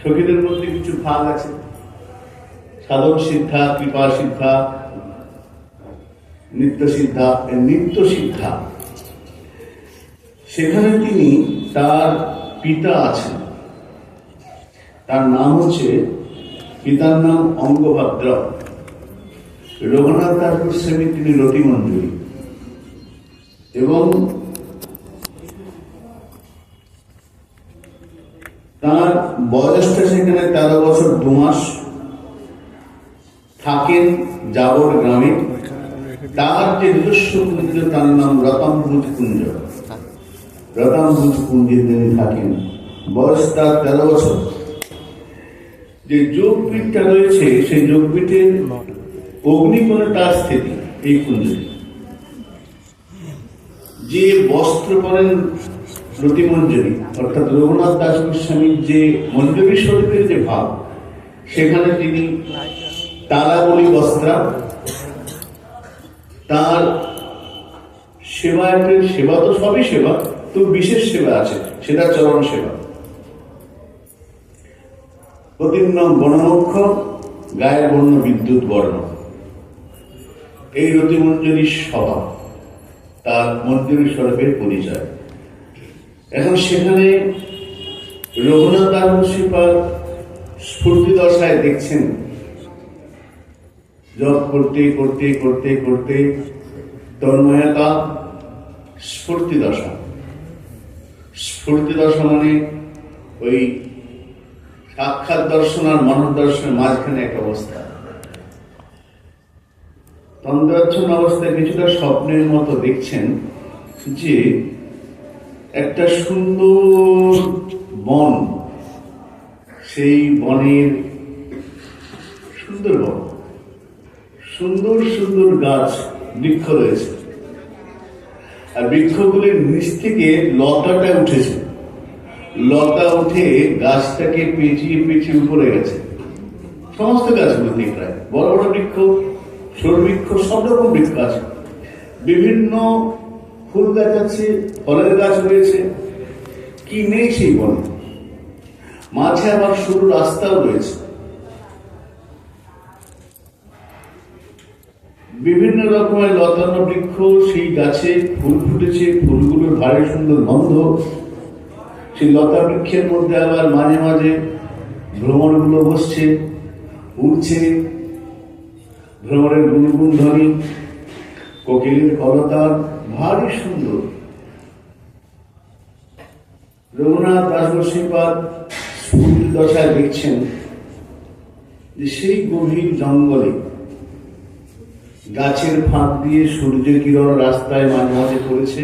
সখীদের মধ্যে কিছু ভাগ আছে, সাধন সিদ্ধা, কৃপা সিদ্ধা, নিত্য সিদ্ধা। নিত্য সিদ্ধা সেখানে তিনি তার পিতা আছেন, তার নাম হচ্ছে, পিতার নাম অঙ্গভদ্র। রঘুনাথ দাস গোস্বামী তিনি রতিমঞ্জুরি, এবং তার বয়সটা সেখানে 13 বছর 2 মাস। থাকেন জাবর গ্রামে। তার যে নিজস্ব কুঞ্জ, তার নাম রতনভুজ কুঞ্জ। রতনভুজ কুঞ্জে তিনি থাকেন, বয়স তার 13 বছর। যে যোগপীঠটা রয়েছে, সেই যোগপীঠের অগ্নিকোণে তার স্থিতি এই কুঞ্জে। যে বস্ত্র পরেন রতিমঞ্জরি, অর্থাৎ রঘুনাথ দাস গোস্বামীর যে মঞ্জরী স্বরূপের যে ভাব, সেখানে তিনি তারাবলী বস্ত্রা। তার সেবায়তের সেবা তো সবই সেবা, তো বিশেষ সেবা আছে, সেটা চরণ সেবা। প্রতিম্নম বর্ণমক্ষ, গায়ের বর্ণ বিদ্যুৎ বর্ণ। এই রতিমঞ্জরীর স্বভাব, তার মঞ্জরী স্বরূপের পরিচয়। এখন সেখানে রঘুনাথ দাস গোস্বামী স্ফূর্তি দশায় দেখছেন, জপ করতে করতে করতে করতে তন্ময়তা, স্ফূর্তি দশা। স্ফূর্তি দশা মানে ওই সাক্ষাৎ দর্শন আর মানব দর্শনের মাঝখানে একটা অবস্থা। তন্দ্রাচ্ছন্ন অবস্থায় কিছুটা স্বপ্নের মতো দেখছেন যে একটা সুন্দর বন, সেই বনের সুন্দর বন, সুন্দর সুন্দর গাছ বৃক্ষ রয়েছে, আর বৃক্ষগুলির নিচ থেকে লতাটা উঠেছে। লতা উঠে গাছটাকে পেঁচিয়ে পেঁচিয়ে উপরে গেছে। সমস্ত গাছগুলোতে প্রায় বড় বড় বৃক্ষ, ছোট বৃক্ষ, সব রকম বৃক্ষ আছে। বিভিন্ন ফুল গাছ আছে, ফলের গাছ রয়েছে, কি নেই সেই বনে। মাঝে আবার সরু রাস্তাও রয়েছে। বিভিন্ন রকমের লতানো বৃক্ষ, সেই গাছে ফুল ফুটেছে, ফুলগুলোর ভারী সুন্দর গন্ধ। সেই লতা বৃক্ষের মধ্যে আবার মাঝে মাঝে ভ্রমরগুলো বসছে, উঠছে, ভ্রমরের গুনগুন ধ্বনি, কোকিলের কলতান, ভারী সুন্দর। রঘুনাথ দাস গোস্বামী স্ফূর্তি দশায় দেখছেন যে সেই গভীর জঙ্গলে গাছের ফাঁক দিয়ে সূর্য কিরণ রাস্তায় মাঝে মাঝে পড়েছে।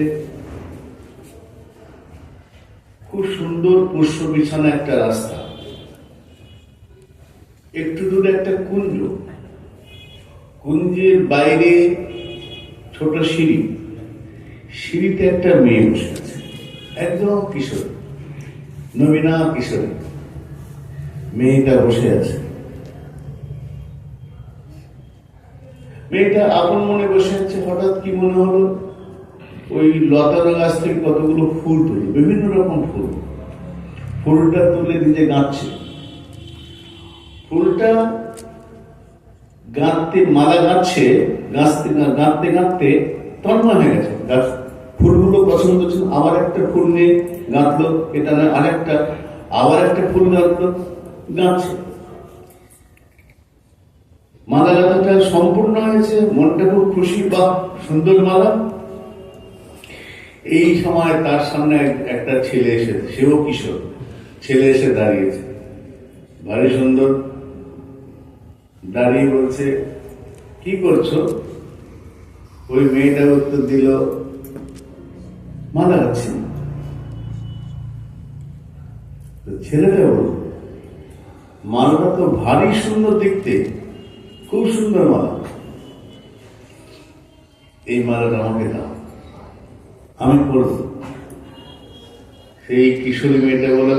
খুব সুন্দর পুষ্প বিছানা একটা রাস্তা। একটু দূরে একটা কুঞ্জ, কুঞ্জের বাইরে ছোট সিঁড়ি, সিঁড়িতে একটা মেয়ে বসে আছে, একদম কিশোর, নবীনা কিশোরী। মেয়েটা বসে আছে। মেয়েটা আপন মনে বসে আছে। হঠাৎ কি মনে হলো, ওই লতার গাছ থেকে কতগুলো ফুল তুলি, বিভিন্ন রকম ফুল, ফুলটা তুলে নিজে গাঁথছে। ফুলটা গাঁথতে, মালা গাঁথছে, গাঁথতে গাঁথতে গাঁথতে তন্ময় হয়ে গেছে। গাছ ফুলগুলো পছন্দ ছিল, আবার একটা ফুল নিয়ে গাঁথলো, এটা নয় আরেকটা, আবার একটা ফুল গাঁথলো, গাঁথছে। মালা গাঁথাটা সম্পূর্ণ হয়েছে, মনটা খুব খুশি, বা সুন্দর মালা। এই সময় তার সামনে একটা ছেলে এসেছে, সেও কিশোর। ছেলে এসে দাঁড়িয়েছে, ভারী সুন্দর, দাঁড়িয়ে বলছে, কি করছো? ওই মেয়েটা উত্তর দিল, মালা গাচ্ছি। ছেলেটা বলল, মালাটা তো ভারী সুন্দর দেখতে, খুব সুন্দর মালা, এই মালাটা আমাকে দাও, আমি পড়ব। সেই কিশোরী মেয়েটা বলে,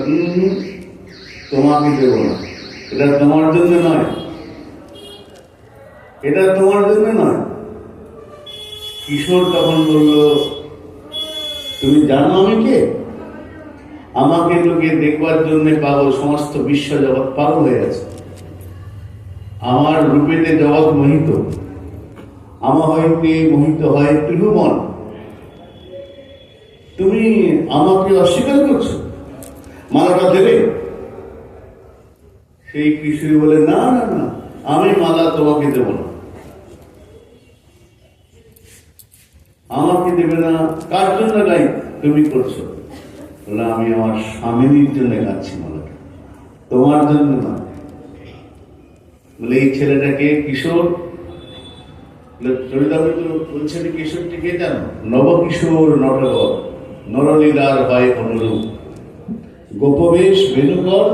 তোমাকে দেব না, এটা তোমার জন্য নয়, এটা তোমার জন্য নয়। কিশোর তখন বলল, তুমি জানো আমি কে? আমাকে লোকে দেখবার জন্য পাগল, সমস্ত বিশ্ব জগৎ পাগল হয়ে আছে। আমার রূপেতে জগৎ মোহিত, আমার হইতে মোহিত হয় ত্রিভুবন। তুমি আমাকে অস্বীকার করছো, মালাটা দেবে? সেই কিশোরী বলে, না না না, আমি মালা তোমাকে দেব না। আমাকে দেবে না? কার জন্য গাই তুমি করছো? বলে, আমি আমার স্বামীর জন্য গাচ্ছি মালাটা, তোমার জন্য না। বলে, এই ছেলেটাকে কিশোর চরিতামৃত বলছে, কিশোরটি কে জানো? নবকিশোর নটবর, নরলীলার হয় অনুরূপ। গোপবেশ বেণুকর,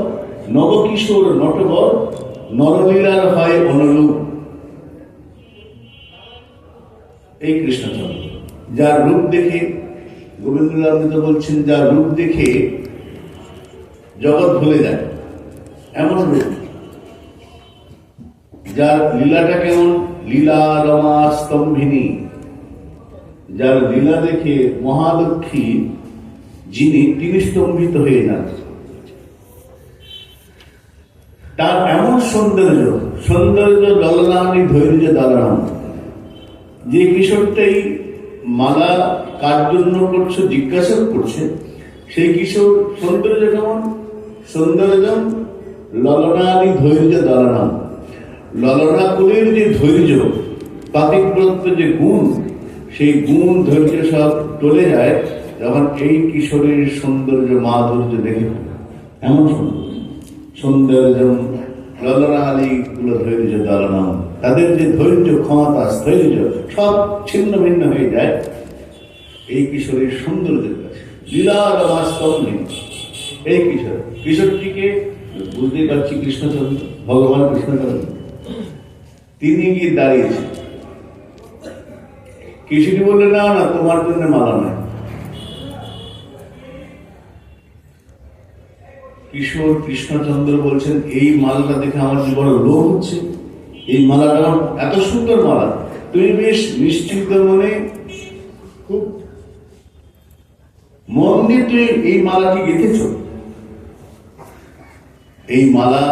নবকিশোর নটবর, নরলীলার হয় অনুরূপ। এই কৃষ্ণচন্দ্র, যার রূপ দেখে গোবিন্দরামৃত বলছেন, যার রূপ দেখে জগৎ ভুলে যায়, এমন রূপ। যার লীলাটা কেমন? লীলা রমা স্তম্ভিনী, যার লীলা দেখে মহালক্ষ্মী যিনি, তিনি স্তম্ভিত হয়ে যান। তার এমন সৌন্দর্য, সৌন্দর্য দলনানি ধৈর্য দালান। যে কিশোরটাই মালা কার জন্য করছো জিজ্ঞাসা করছে, সেই কিশোর সৌন্দর্য কেমন? সৌন্দর্য ললনানি ধৈর্য দালান। ললনাকুলের যে ধৈর্য, পাতিব্রত যে গুণ, সেই গুণ ধৈর্য সব টলে যায় যখন এই কিশোরের সৌন্দর্য মাধুর্য দেখে। এমন সৌন্দর্য ললনালি গুলো ধৈর্য দালান। তাদের যে ধৈর্য, ক্ষমতা, স্থৈর্য সব ছিন্ন ভিন্ন হয়ে যায় এই কিশোরের সৌন্দর্যের কাছে। লীলার বাস্তব নেই এই কিশোর। কিশোরটিকে বুঝতেই পারছি কৃষ্ণচন্দ্র, ভগবান কৃষ্ণচন্দ্র, তিনি গিয়ে দাঁড়িয়েছেন। কিশোরী বললে, না না, তোমার জন্য মালা নয়। কিশোর কৃষ্ণচন্দ্র বলছেন, এই মালাটা দেখে আমার যে বড় লোভ হচ্ছে। এই মালাটা এত সুন্দর মালা, তুমি বেশ নিশ্চিন্ত মনে, খুব মন দিয়ে তুই এই মালাটি গেঁথেছ। এই মালা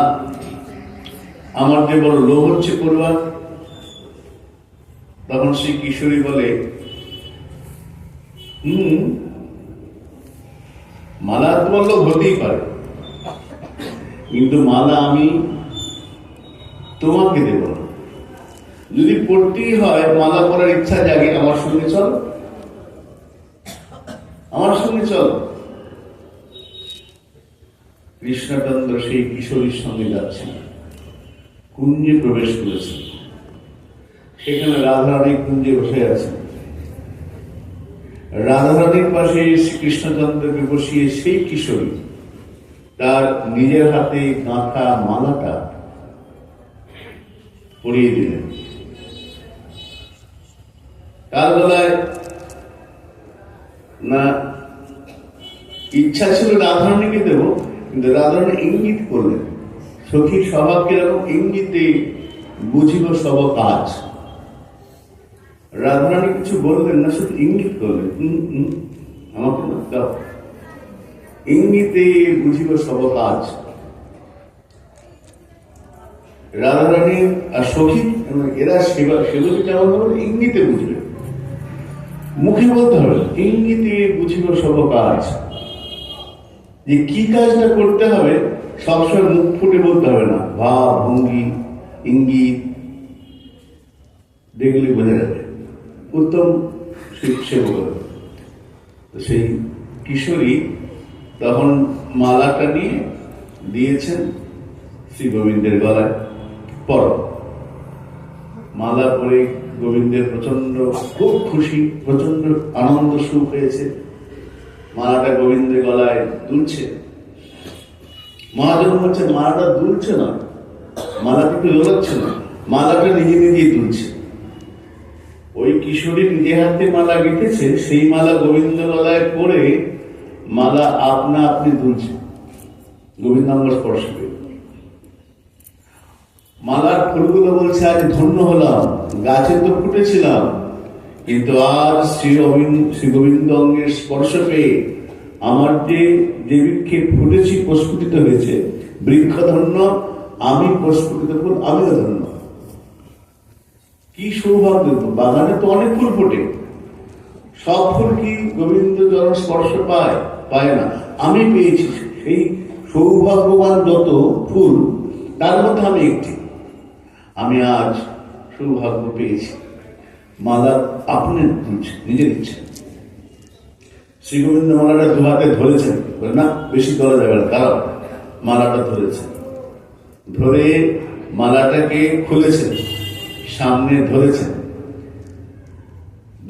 আমার যে বড় লোভ হচ্ছে করবার। তখন সেই কিশোরী বলে, মালা তোমার লোভ হতেই পারে, কিন্তু মালা আমি তোমাকে দেব না। যদি পড়তেই হয়, মালা পরার ইচ্ছা জাগে, আমার সঙ্গে চল, আমার সঙ্গে চল। কৃষ্ণচন্দ্র সেই কিশোরীর সঙ্গে যাচ্ছে, কুঞ্জে প্রবেশ করেছে। সেখানে রাধারানী কুঞ্জে বসে আছে। রাধারানীর পাশে কৃষ্ণচন্দ্রকে বসিয়ে সেই কিশোরী তার নিজের হাতে গাঁথা মালাটা পরিয়ে দিলেন। তার গলায় না ইচ্ছা ছিল রাধারানীকে দেব, কিন্তু রাধারানী ইঙ্গিত করলেন। সখীর স্বভাব কিরকম? ইঙ্গিতে বুঝিব সব কাজ। রাধারানী কিছু বললেন না, শুধু ইঙ্গিত করলেন, আমাকে দাও। ইঙ্গিতে বুঝিব সব কাজ। রাধারানী আর সখী এরা সেবকে কেমন হবে? ইঙ্গিতে বুঝবে, মুখে বলতে হবে, ইঙ্গিতে বুঝিব সব কাজ। যে কি কাজটা করতে হবে সবসময় মুখ ফুটে বলতে হবে না, ভাব ভঙ্গি ইঙ্গিত দেখলে বোঝা যাবে, উত্তম সেবক। সেই কিশোরী তখন মালাটা নিয়ে দিয়েছেন শ্রী গোবিন্দের গলায়। পর মালা পরে গোবিন্দের প্রচন্ড খুব খুশি, প্রচন্ড আনন্দ সুখ হয়েছে। মালাটা গোবিন্দের গলায় দুলছে। মহাজন বলছে, মালাটা দুলছে না, মালা কিন্তু দোলাচ্ছে না, মালাটা নিজে নিজেই দুলছে। ওই কিশোরী নিজে হাতে মালা গেঁথেছে, সেই মালা গোবিন্দ গলায় পরে মালা আপনা আপনি দুলছে গোবিন্দাঙ্গ স্পর্শ করে। মালার ফুলগুলো বলছে, আজ ধন্য হলাম, গাছে তো ফুটেছিলাম, কিন্তু আজ শ্রী গোবিন্দ অঙ্গের স্পর্শ পেয়ে আমার যে যে বৃক্ষে ফুটেছি প্রস্ফুটিত হয়েছে, বৃক্ষ ধন্য, আমি প্রস্ফুটিত ফুল, আমিও ধন্য। কি সৌভাগ্য! বাগানে তো অনেক ফুল ফোটে, সব ফুল কি গোবিন্দ চরণ স্পর্শ পায়? পায় না। আমি পেয়েছি সেই সৌভাগ্যবান যত ফুল, তার মধ্যে আমি একটি। আমি আজ সৌভাগ্য পেয়েছি। মালা আপনি নিজের ইচ্ছে। শ্রী গোবিন্দ মালাটা দু হাতে ধরেছেন, না বেশি ধরা যাবে না, কারণ মালাটা ধরেছেন, ধরে মালাটাকে খুলেছেন, সামনে ধরেছেন,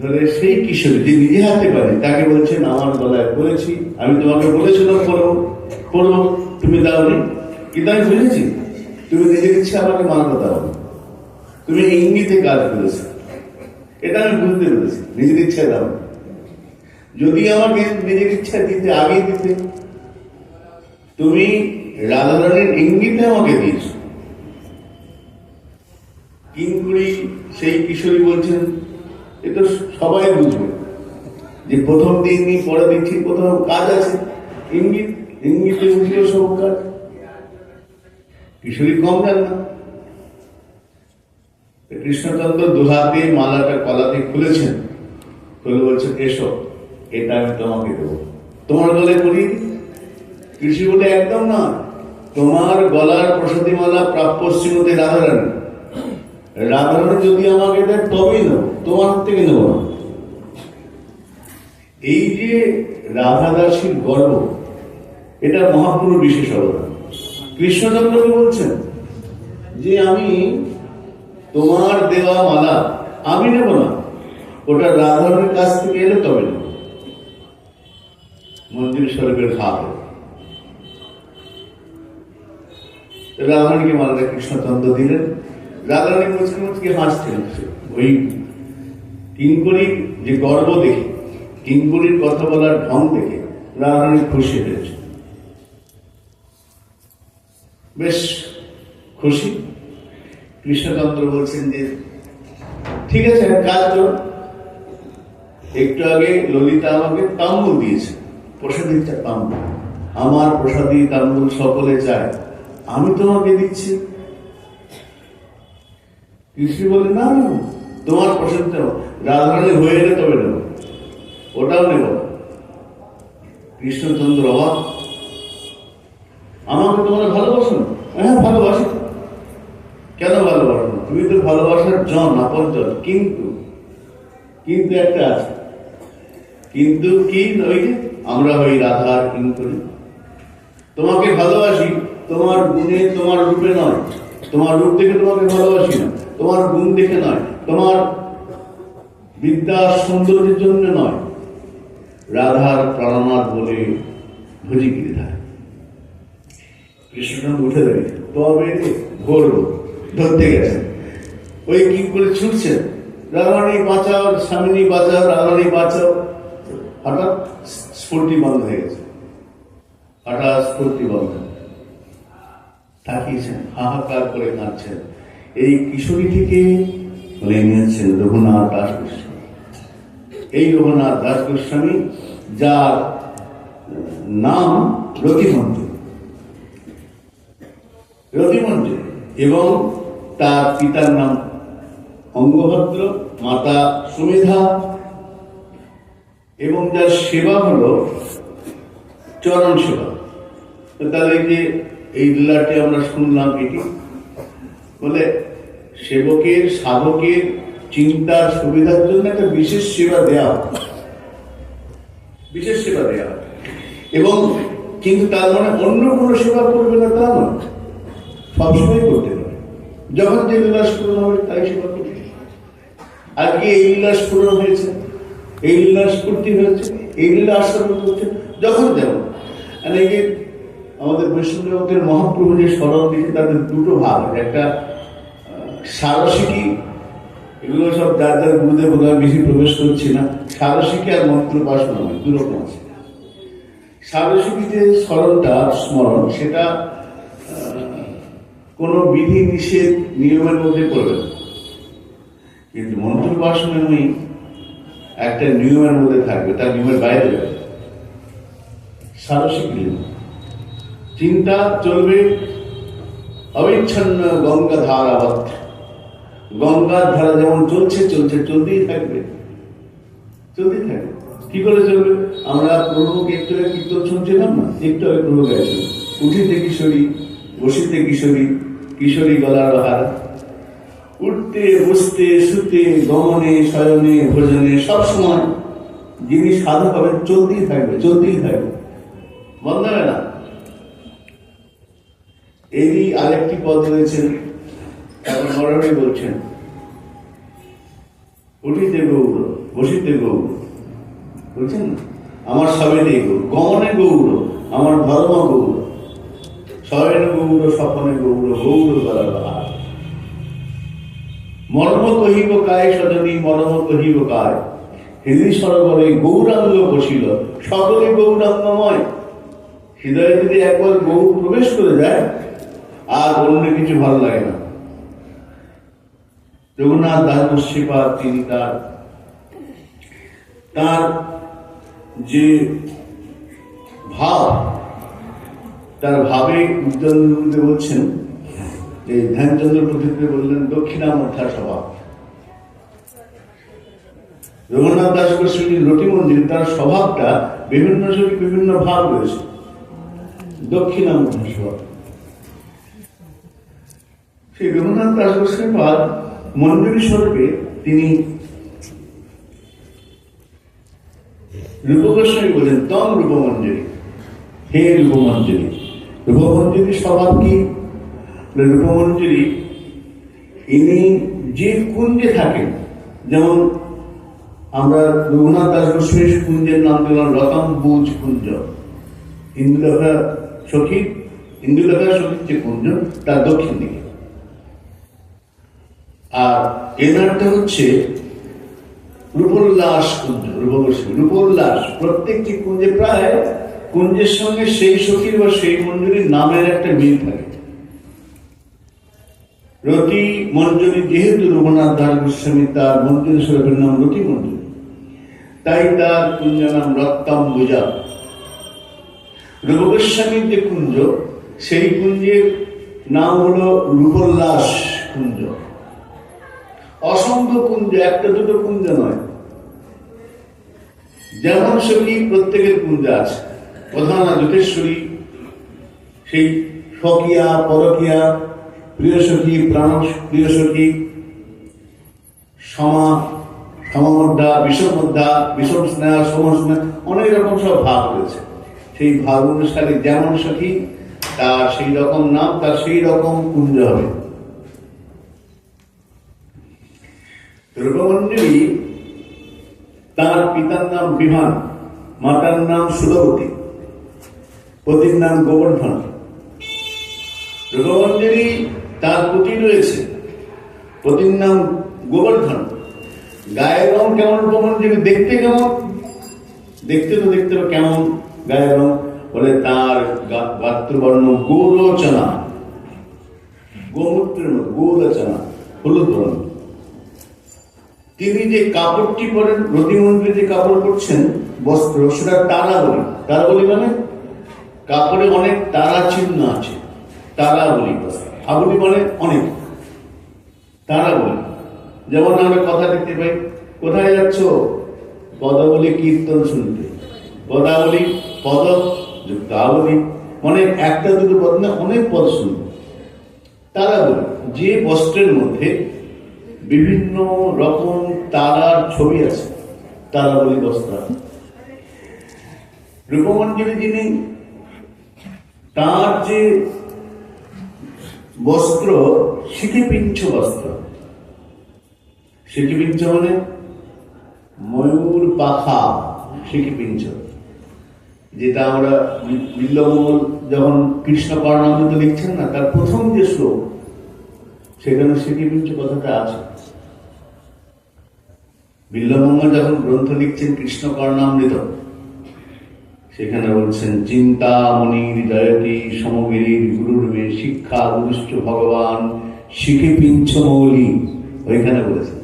ধরে সেই কিশোরী যে নিজে হাতে পারে তাকে বলছেন আমার গলায় পড়েছি, আমি তোমাকে বলেছিলাম পড়বো পড়বো, তুমি দাওনি, কিন্তু আমি বুঝেছি তুমি নিজের ইচ্ছা আমাকে মালাটা দাও, তুমি ইঙ্গিতে কাজ করেছো, এটা আমি বুঝতে পেরেছি, নিজের ইচ্ছা দাও। যদি আমাকে নিজের ইচ্ছা দিতে আগে দিতে, তুমি রাধারানীর ইঙ্গিতে আমাকে দিয়েছ। কিঙ্কুরি সেই কিশোরী বলছেন, এ তো সবাই বুঝবে যে প্রথম দিনই পরের দিন ঠিক কোথাও কাজ আছে, ইঙ্গিত, ইঙ্গিতে বুঝলে সব কাজ। কিশোরী কম জান না। কৃষ্ণচন্দ্র দুহাতে মালাটা কলাতে খুলেছেন, খুলে বলছেন এসো, এটা আমি তোমাকে দেবো, তোমার গলায় পরিয়ে দিই। কৃষি বলে একদম না, তোমার গলার প্রসাদী মালা প্রাপ্য শ্রীমতী রাধারানী, রাধারানী যদি আমাকে দেয় তবেই নেব, তোমার হাত থেকে নেব না। এই যে রাধাদাসীর গর্ব, এটা মহাপুরুষ বিশেষ অবদান। কৃষ্ণচন্দ্রকে বলছেন যে আমি তোমার দেওয়া মালা আমি নেব না, ওটা রাধারানীর কাছ থেকে এলে তবে নেব। মন্দির স্বরূপের হাত রাধারানীকে মালাটা কৃষ্ণচন্দ্র দিলেন। রাধারানী মুচকি মুচকি হাসছেন। ওই কিঙ্করির যে গর্ব দেখে, কিঙ্করির কথা বলার ঢং দেখে রাধারানী খুশি হয়েছে, বেশ খুশি। কৃষ্ণচন্দ্র বলছেন যে ঠিক আছে, কাজ কর। একটু আগে ললিতা আমাকে তাম্বুল দিয়েছে, প্রসাদী তাম্বুল, আমার প্রসাদী তাম্বুল সকলে চায়, আমি তোমাকে দিচ্ছি। কৃষ্ণ বলে না না, তোমার প্রসাদ রাধারানী হয়ে এলে তবে নেব, ওটাও নেব। কৃষ্ণচন্দ্র অবাক, আমাকে তোমরা ভালোবাসো না? হ্যাঁ ভালোবাসি। কেন ভালোবাসো না? তুমি তো ভালোবাসার জন, আপন জন। কিন্তু কিন্তু একটা আছে, কিন্তু কি? ওই যে আমরা হই রাধার কিঙ্করী। তোমাকে ভালোবাসি তোমার গুণে, তোমার রূপে নয়, তোমার রূপ দেখে তোমাকে ভালোবাসি না, তোমার গুণ দেখে নয়, তোমার বিদ্যা সৌন্দর্যের জন্য নয়, রাধার প্রাণনাথ বলে ভজি গিরিধার। কৃষ্ণ উঠে দাঁড়িয়ে তবে ধরবো, ধরতে গেছেন। ওই কি করে ছুটছেন, রাধারানী বাঁচাও, স্বামিনী বাঁচাও, রাধারানী বাঁচাও। হঠাৎ স্ফূর্তি বন্ধ হয়ে গেছে, হঠাৎ স্ফূর্তি বন্ধ, তাকিয়েছেন, হাহাকার করে কাঁদছেন। এই কিশোরীটিকে বলে নিয়েছেন রঘুনাথ দাস গোস্বামী। এই রঘুনাথ দাস গোস্বামী, যার নাম রতিমঞ্জু, রতিমঞ্জু, এবং তার পিতার নাম অঙ্গভদ্র, মাতা সুমেধা, এবং যার সেবা হলো চরণ সেবা। তাহলে যে এই লীলাটি আমরা শুনলাম, এটি বলে সেবকের, সাধকের চিন্তার সুবিধার জন্য একটা বিশেষ সেবা দেওয়া হয়, বিশেষ সেবা দেওয়া হয়। এবং কিন্তু তার মানে অন্য কোনো সেবা করবে না তা নয়, সবসময় করতে পারে। যখন যে লীলাস পূরণ হবে তাই সেবা করবে। আজকে এই লীলাস পূরণ হয়েছে, এই লীলা স্ফূর্তি হয়েছে, এই লীলা আস্বাদন করছে, যখন যেমন। অনেকে আমাদের বৈষ্ণবের মহাপ্রভু যে স্মরণ দিচ্ছে, তাদের দুটো ভাগ, একটা সারসিকী, এগুলো সব যার যার গুরুদেব বোধহয় বেশি প্রবেশ করছি না। সারসিকী আর মন্ত্রোপাসনা নয়, দুরকম আছে। সারসিকী যে স্মরণটা, স্মরণ, সেটা কোনো বিধি নিষেধ নিয়মের মধ্যে পড়বে না, কিন্তু মন্ত্রোপাসনা একটা নিয়মের মধ্যে থাকবে, তার নিয়মের বাইরে যাবে। সারসিক লীলা। চিন্তা চলবে অবিচ্ছন্ন গঙ্গা ধারাবৎ। গঙ্গার ধারা যেমন চলছে চলছে, চলতেই থাকবে, চলতেই থাকবে। কি করে চলবে? আমরা প্রভুকে একটু কীর্তন শুনছিলাম না, একটু আগে প্রভু গাইছিল, উঠিতে কিশোরী বসিতে কিশোরী, কিশোরী গলার হার। উঠতে বসতে শুতে গমনে শয়নে ভোজনে সব সময় যিনি সাধক হবেন চলতেই থাকবে, চলতেই থাকবে, বন্ধ হবে না। এরই আরেকটি পদ রয়েছেন, এখন মরণে বলছেন, উঠিতে গৌর বসিতে গৌর, বলছেন না, আমার সবেতেই গৌর, গমনে গৌর আমার ধর্ম গৌর, শয়নে গৌর স্বপনে গৌর, গৌর গলার। মর্ম কহিব কায় সজনী মর্ম কহিব কায়, হৃদয় সরোবরে গৌরাঙ্গ বসিল সকলে গৌরাঙ্গময়। হৃদয়ে যদি একবার গৌর প্রবেশ করে যায় আর অন্য কিছু ভালো লাগে না। রঘুনাথ দাস গোস্বামী তিনি তার যে ভাব, তার ভাবে উজ্জ্বল বলছেন যে ধ্যানচন্দ্র প্রতিক্রিয়া বললেন দক্ষিণামধ্যা স্বভাব। রঘুনাথ দাস গোস্বামীর রতি মন্দির, তার স্বভাবটা বিভিন্ন সময় বিভিন্ন ভাব রয়েছে, দক্ষিণামধ্যা স্বভাব। সেই রঘুনাথ দাস গোস্বামী মঞ্জুরি স্বরূপে তিনি রূপগোস্বামী বলেন তম রূপমঞ্জুরি, হে রূপমঞ্জুরি। রূপমঞ্জুরির স্বভাব কি? রূপমঞ্জুরি ইনি যে কুঞ্জে থাকেন, যেমন আমরা রঘুনাথ দাস গোস্বামীর কুঞ্জের নাম দিলাম রতনবুজ কুঞ্জ, ইন্দুলেখা সখীর যে কুঞ্জ তার দক্ষিণ দিকে। আর এনারটা হচ্ছে রূপোল্লাস কুঞ্জ, রূপোল্লাস। প্রত্যেকটি কুঞ্জে প্রায় কুঞ্জের সঙ্গে সেই সখীর বা সেই মঞ্জুরির নামের একটা মিল থাকে। রতি মঞ্জুরি, যেহেতু রঘুনাথ দাস গোস্বামী তার মঞ্জুরি স্বরূপের নাম রতি মঞ্জুরি, তাই তার কুঞ্জ নাম রত্তাম্বুজা। রূপগোস্বামীর যে কুঞ্জ, সেই কুঞ্জের নাম হলো রূপোল্লাস কুঞ্জ। অসংখ্য কুঞ্জ, একটা দুটো কুঞ্জ নয়। যেমন সখী প্রত্যেকের কুঞ্জ আছে, প্রধান যুতেশ্বরী, সেই স্বকীয়া পরকীয়া, প্রিয় সখী প্রাণ প্রিয় সখী, সমমধ্যা বিষমধ্যা, বিষম স্নেহ সমস্নেহ, অনেক রকম সব ভাব রয়েছে। সেই ভাব অনুসারে যেমন সখী তার সেই রকম নাম, তার সেই রকম কুঞ্জ হবে। রূপমঞ্জুরি, তার পিতার নাম বিমান, মাতার নাম সুরবতী, পতির নাম গোবর্ধন। রূপমঞ্জুরি তার পতি রয়েছে, পতির নাম গোবর্ধন। গায়ের রং কেমন রূপমঞ্জুরি? দেখতে কেমন? দেখতে কেমন গায়ের রং? বলে তার গাত্রবর্ণ গোলোচনা, গোমূত্রের মতো, গোলোচনা, হলুদ বর্ণ। তিনি যে কাপড়টি পরেন, রতিমন্ত্রী যে কাপড় পরছেন বস্ত্র, সেটা তারা বলি। তারা বলি মানে কাপড়ে অনেক তারা চিহ্ন আছে, তারা বলি। আবলি মানে অনেক, তারা বলি। যেমন আমরা কথা দেখতে পাই, কোথায় যাচ্ছ? পদাবলী কীর্তন শুনতে। পদাবলী, পদ যুক্ত আবলী, মানে একটা দুটো পদ না, অনেক পদ শুনতে। তারা বলি, যে বস্ত্রের মধ্যে বিভিন্ন রকম তারার ছবি আছে, তারা বলি বস্ত্র। রূপমঞ্জুরি যিনি, তার যে বস্ত্র, সিকিপিঞ্চ বস্ত্র। সিকিপিঞ্চ মানে ময়ূর পাখা, সিকিপিঞ্চ, যেটা আমরা বিল্লমঙ্গল যখন কৃষ্ণ কর্ণামৃত লিখছেন না, তার প্রথম যে শ্লোক, সেখানে সিকিপিঞ্চ কথাটা আছে। বিল্লমঙ্গল যখন গ্রন্থ লিখছেন কৃষ্ণ কর্ণামৃত, সেখানে বলছেন চিন্তামণির জয়তী সমগিরির গুরুর মে শিক্ষা গুরুষ্ঠ ভগবান সিকিপিঞ্চ মৌলি, ওইখানে বলেছেন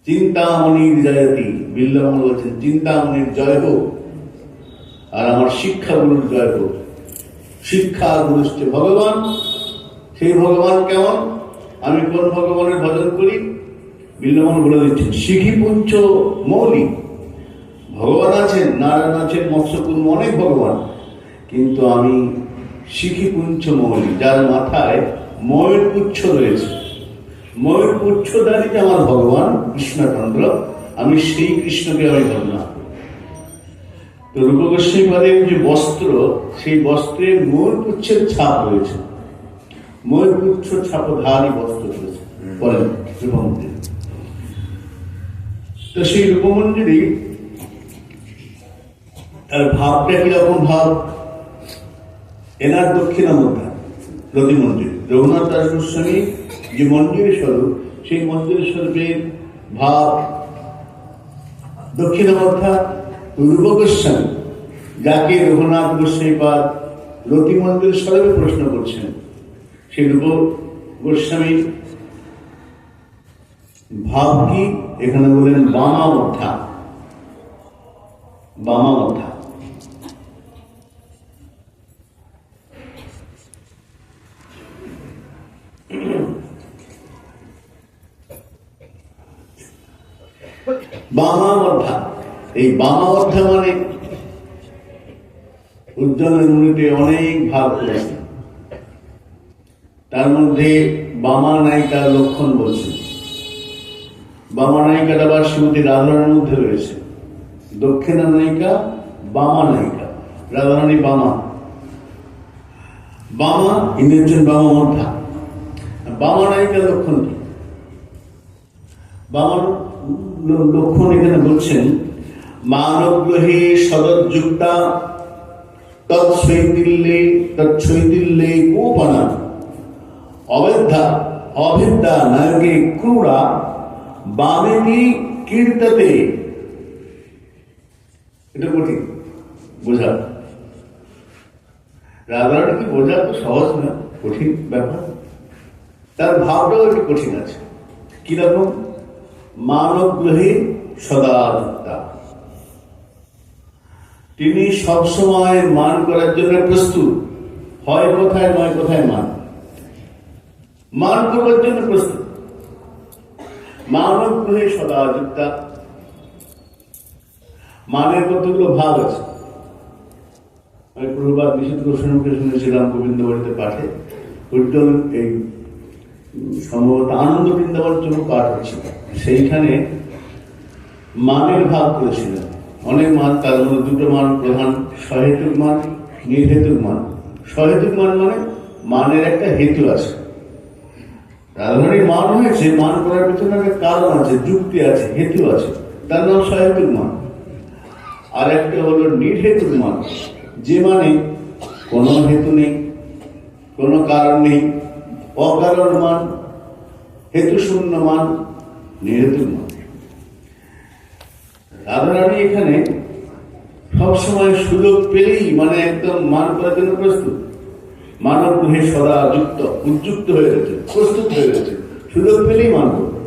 চিন্তামণির জয়তী। বিল্লমঙ্গল বলছেন চিন্তামণির জয় হোক, আর আমার শিক্ষাগুরুর জয় হোক। শিক্ষা গুরুশ্চে ভগবান। সেই ভগবান কেমন? আমি কোন ভগবানের ভজন করি? বিল্লমন বলে দিচ্ছেন, শিখি পুঞ্চ মৌলিক। ভগবান আছেন, নারায়ণ আছেন, মৎস্যকুর্ম, অনেক ভগবান, কিন্তু আমি শিখি পুঞ্চ মৌলি, যার মাথায় ময়ূর পুচ্ছ রয়েছে। ময়ূর পুচ্ছধারী আমার ভগবান কৃষ্ণচন্দ্র, আমি সেই কৃষ্ণকে আমি ভজনা। তো রূপ গোস্বামীপাদের যে বস্ত্র, সেই বস্ত্রে ময়ূর পুচ্ছের ছাপ রয়েছে। ময়ূর পুচ্ছ ছাপধারী বস্ত্র রয়েছে বলেন রূপমন্দির। তো সেই রূপমন্দিরই তার ভাবটা কিরকম ভাব? এনার দক্ষিণামুখা প্রতি মন্দির, রঘুনাথ দাস গোস্বামী যে মন্দিরের স্বরূপ, সেই মন্দিরের স্বরূপের ভাব দক্ষিণামুখা। রূপ গোস্বামী, যাকে রঘুনাথ গোস্বামীপাদ রতি মন্দির স্বরূপে প্রশ্ন করছেন, সেই রূপ গোস্বামীর ভাব কি? এখানে বলেন বামাবদ্ধা। বামাবদ্ধা বামাবদ্ধা, এই বামাবদ্ধা মানে উজ্জ্বলের মুনিতে অনেক ভাব করেছে, তার মধ্যে বামা নায়িকার লক্ষণ বলছেন। বামা নায়িকাটা আবার শ্রীমতী রাধারানীর মধ্যে রয়েছে। দক্ষিণা নায়িকা, বামা নায়িকা, রাধারানী বামা। বামা ইনি হচ্ছেন বামাবদ্ধা। বামা নায়িকার লক্ষণ কি? বামার লক্ষণ এখানে বলছেন, মানবগ্রহে সদযুক্তা তৎসৈতিল্যে কোপনা অবিদ্যা নায়কে ক্রূরা বামেতি কীর্ততে। এটা কঠিন বোঝা। রাধারানী কি বোঝা তো সহজ না, কঠিন ব্যাপার। তার ভাবটাও একটু কঠিন আছে। কিরকম? মানবগ্রহে সদাযুক্তা, তিনি সবসময় মান করার জন্য প্রস্তুত। হয় কোথায় নয় কোথায় মান, মান করবার জন্য প্রস্তুত। মানবগ্রহে সদাযুক্তা, মানের কতগুলো ভাগ আছে। আমি প্রভুপাদ নিষেধ গোস্বামীকে শুনেছিলাম গোবিন্দ বাড়িতে পাঠে, উজ্জ্বল এই সম্ভবত আনন্দ বৃন্দাবন জন্য পাঠ হচ্ছিল, সেইখানে মানের ভাগ করেছিলেন। অনেক মান, তার মধ্যে দুটো মান প্রধান, সহেতুক মান, নির্হেতুক মান। সহেতুক মান মানে মানের একটা হেতু আছে। রাধারানীর মান হয়েছে, মান করার পিছনে একটা কারণ আছে, যুক্তি আছে, হেতু আছে, তার নাম সহেতুক মান। আর একটা হলো নির্হেতুক মান, যে মানে কোনো হেতু নেই, কোনো কারণ নেই, অকারণ মান, হেতু শূন্য মান, নির্হেতুক মান। রাধারানী এখানে সবসময় সুযোগ পেলেই মানে একদম মান করার জন্য প্রস্তুত। মানব গ্রহে সদা যুক্ত, উদ্যুক্ত হয়ে গেছে, প্রস্তুত হয়ে গেছে, সুযোগ পেলেই মান করবে।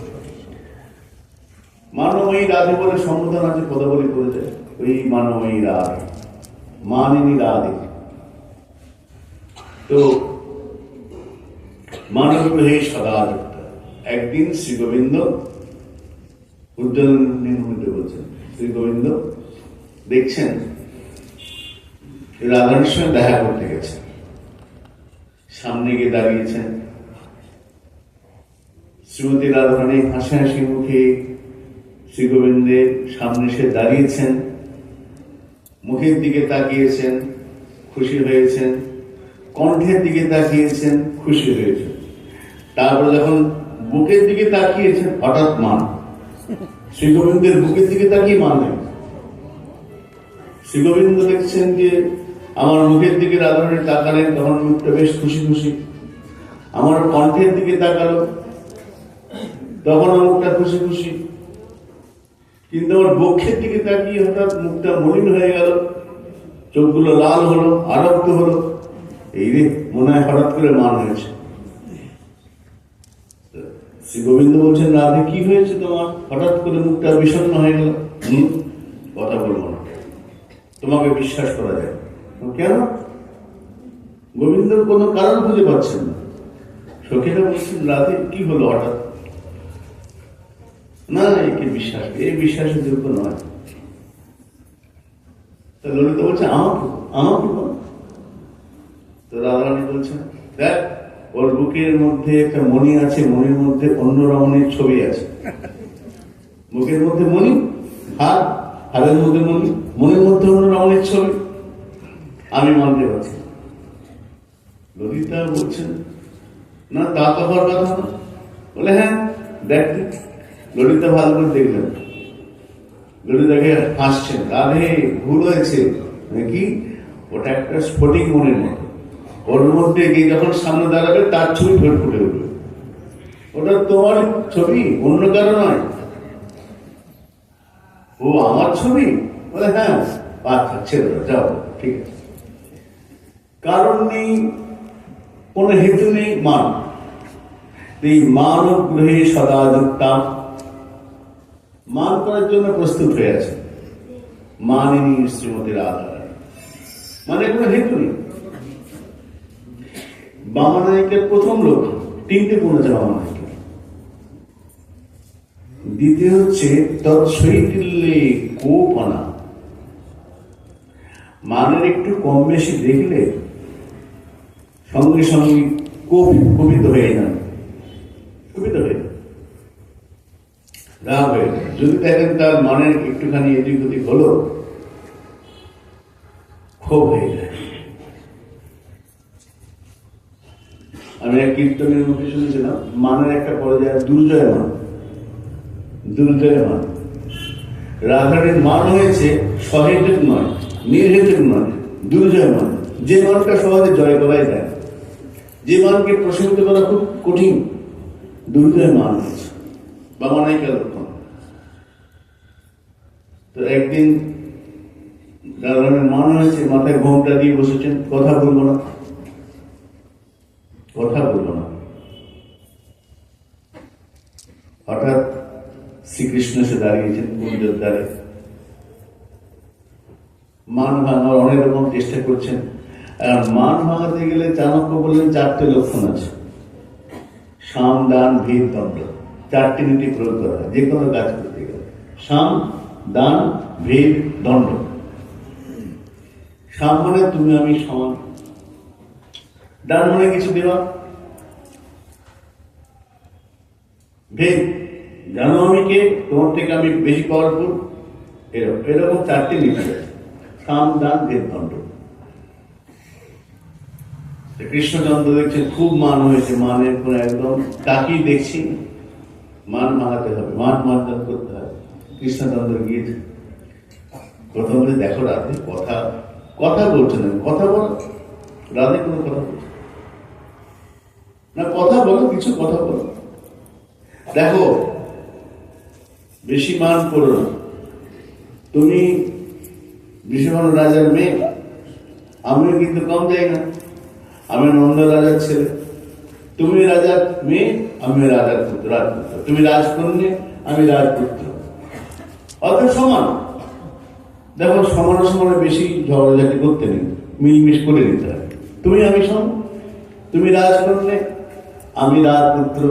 মানবী রাধে বলে সম্বোধন আছে, কথা বলে করেছে, ওই মানবী রাধে, মানিনী রাধে। তো মানব গ্রহে সদা যুক্ত। একদিন শ্রী গোবিন্দ উজ্জ্বলনীতে বলছেন, শ্রী গোবিন্দ দেখছেন রাধারানীর সঙ্গে দেখা করতে গেছেন, সামনে গিয়ে দাঁড়িয়েছেন। শ্রীমতী রাধারানী হাসি হাসি মুখে শ্রী গোবিন্দের সামনে সে দাঁড়িয়েছেন, মুখের দিকে তাকিয়েছেন, খুশি হয়েছেন, কণ্ঠের দিকে তাকিয়েছেন, খুশি হয়েছেন। তারপর যখন বুকের দিকে তাকিয়েছেন, হঠাৎ মান, শ্রী গোবিন্দের বুকের দিকে তাকিয়ে মান নেই। শ্রী গোবিন্দ দেখছেন যে আমার মুখের দিকে রাধারানী তাকালেন, তখন মুখটা বেশ খুশি খুশি। আমার কণ্ঠের দিকে তাকালো, তখন মুখটা খুশি খুশি। কিন্তু আমার বক্ষের দিকে তাকিয়ে হঠাৎ মুখটা মলিন হয়ে গেল, চোখগুলো লাল হলো, আরক্ত হলো। এই রে, মনে হয় হঠাৎ করে মান হয়েছে। শ্রী গোবিন্দ বলছেন, রাধে কি হয়েছে তোমার? হঠাৎ করে মুখটা বিষণ্ণ হয়ে গেল। কথা বলবো না, তোমাকে বিশ্বাস করা যায়। কেন? গোবিন্দ কোনো কারণ খুঁজে পাচ্ছেন না। সখীরা বলছেন, রাতে কি হলো হঠাৎ? না, একে বিশ্বাস, এই বিশ্বাসের যোগ্য নয়। ললিতা বলছে, আমাকে বল। তো রাধারানী বলছেন, দেখ, ওর বুকের মধ্যে একটা মণি আছে, মণির মধ্যে অন্য রমণীর ছবি আছে। বুকের মধ্যে মণি, হারের মধ্যে মণি, মণির মধ্যে অন্য রমণীর ছবি, আমি মানতে পারছি। ললিতা বলছেন, না, তা তো হওয়ার কথা না। বলে, হ্যাঁ দেখ। ললিতা ভালো করে দেখলেন, ললিতাকে হাসছেন, রাধে ভুল হয়েছে নাকি, ওটা একটা স্ফটিক মনের মতো, ওর মধ্যে গিয়ে যখন সামনে দাঁড়াবে তার ছবি ফুটে উঠবে, ওটা তোমার ছবি, অন্য কারো নয়। ও আমার ছবি? বলে, হ্যাঁ। আচ্ছা, ছেড়ে দাও, যাও, ঠিক আছে। কারণ নেই, কোন হেতু নেই, মান। এই মানগ্রহে সদা যুক্তাম, মান করার জন্য প্রস্তুত হয়ে আছে মানিনী শ্রীমতী রাধা। মানে কোনো হেতু নেই। বামানায়িকের প্রথম লক্ষণ, তিনটে গুণ আছে বামানায়িকের। দ্বিতীয় হচ্ছে তৎসৈটিল্যে কোপনা, মানের একটু কম বেশি দেখলে সঙ্গে সঙ্গে কপিত হয়ে যান, কপিত হয়ে যান, রাগ হয়ে যায়। যদি দেখেন তার মানের একটুখানি এদিক ওদিক হলো, ক্ষোভ হয়ে যায়। আমি এক কীর্তনের মুখে শুনেছিলাম, মানের একটা পর্যায়ে দুর্জয় মান, দুর্জয় মান। রাধারের মান হয়েছে সহেতুক নয়, নির্হেতুক নয়, দুর্জয় মান। যে মানটা সহজে জয় করাই যায়, যে মানকে প্রশমিত করা খুব কঠিন, দুর্জয় মান হয়েছে বামানায়িকা লক্ষণ। তো একদিন রাধারণের মান হয়েছে, মাথায় ঘোমটা দিয়ে বসেছেন, কথা বলবো না, কথা বলবো না। হঠাৎ শ্রীকৃষ্ণ এসে দাঁড়িয়েছেন কুঞ্জের দ্বারে, মান ভাঙার অনেক রকম চেষ্টা করছেন। আর মান ভাঙাতে গেলে চাণক্য বললেন চারটে লক্ষণ আছে, সাম, দান, ভেদ, দণ্ড। চারটি নীতি প্রয়োগ করা হয় যে কোনো কাজ করতে গেলে, সাম, দান, ভেদ, দণ্ড। সাম মানে তুমি আমি সমান, দান মানে কিছু দেওয়া, ভেদ জানো আমি কে, তোমার থেকে আমি বেশি পাওয়ারফুল, এরকম চারটি নীতি আছে, সাম, দান, ভেদ, দণ্ড। কৃষ্ণচন্দ্র দেখছেন খুব মান হয়েছে, মানের কোন একদম তাকেই দেখছি, মান ভাঙাতে হবে, মান মার্জন করতে হবে। কৃষ্ণচন্দ্র গিয়েছে, প্রথম বলে, দেখো রাধে কথা কথা বলছে না, কথা বলো। রাধে কোনো কথা বলছে না, কথা বলো, কিছু কথা বলো। দেখো, বেশি মান করো না, তুমি বিষমান রাজার মেয়ে, আমিও কিন্তু কম যাই না, আমি নন্দ রাজার ছেলে, তুমি রাজার মেয়ে, আমি রাজার পুত্র, রাজপুত্র, তুমি রাজকন্যা, আমি রাজপুত্র, অত সমান। দেখো, সমান সমানে বেশি ঝগড়াঝাটি করতে নেই, মিলমিশ করে নিতে হবে। তুমি আমি সমান, তুমি রাজকন্যা, আমি রাজপুত্র,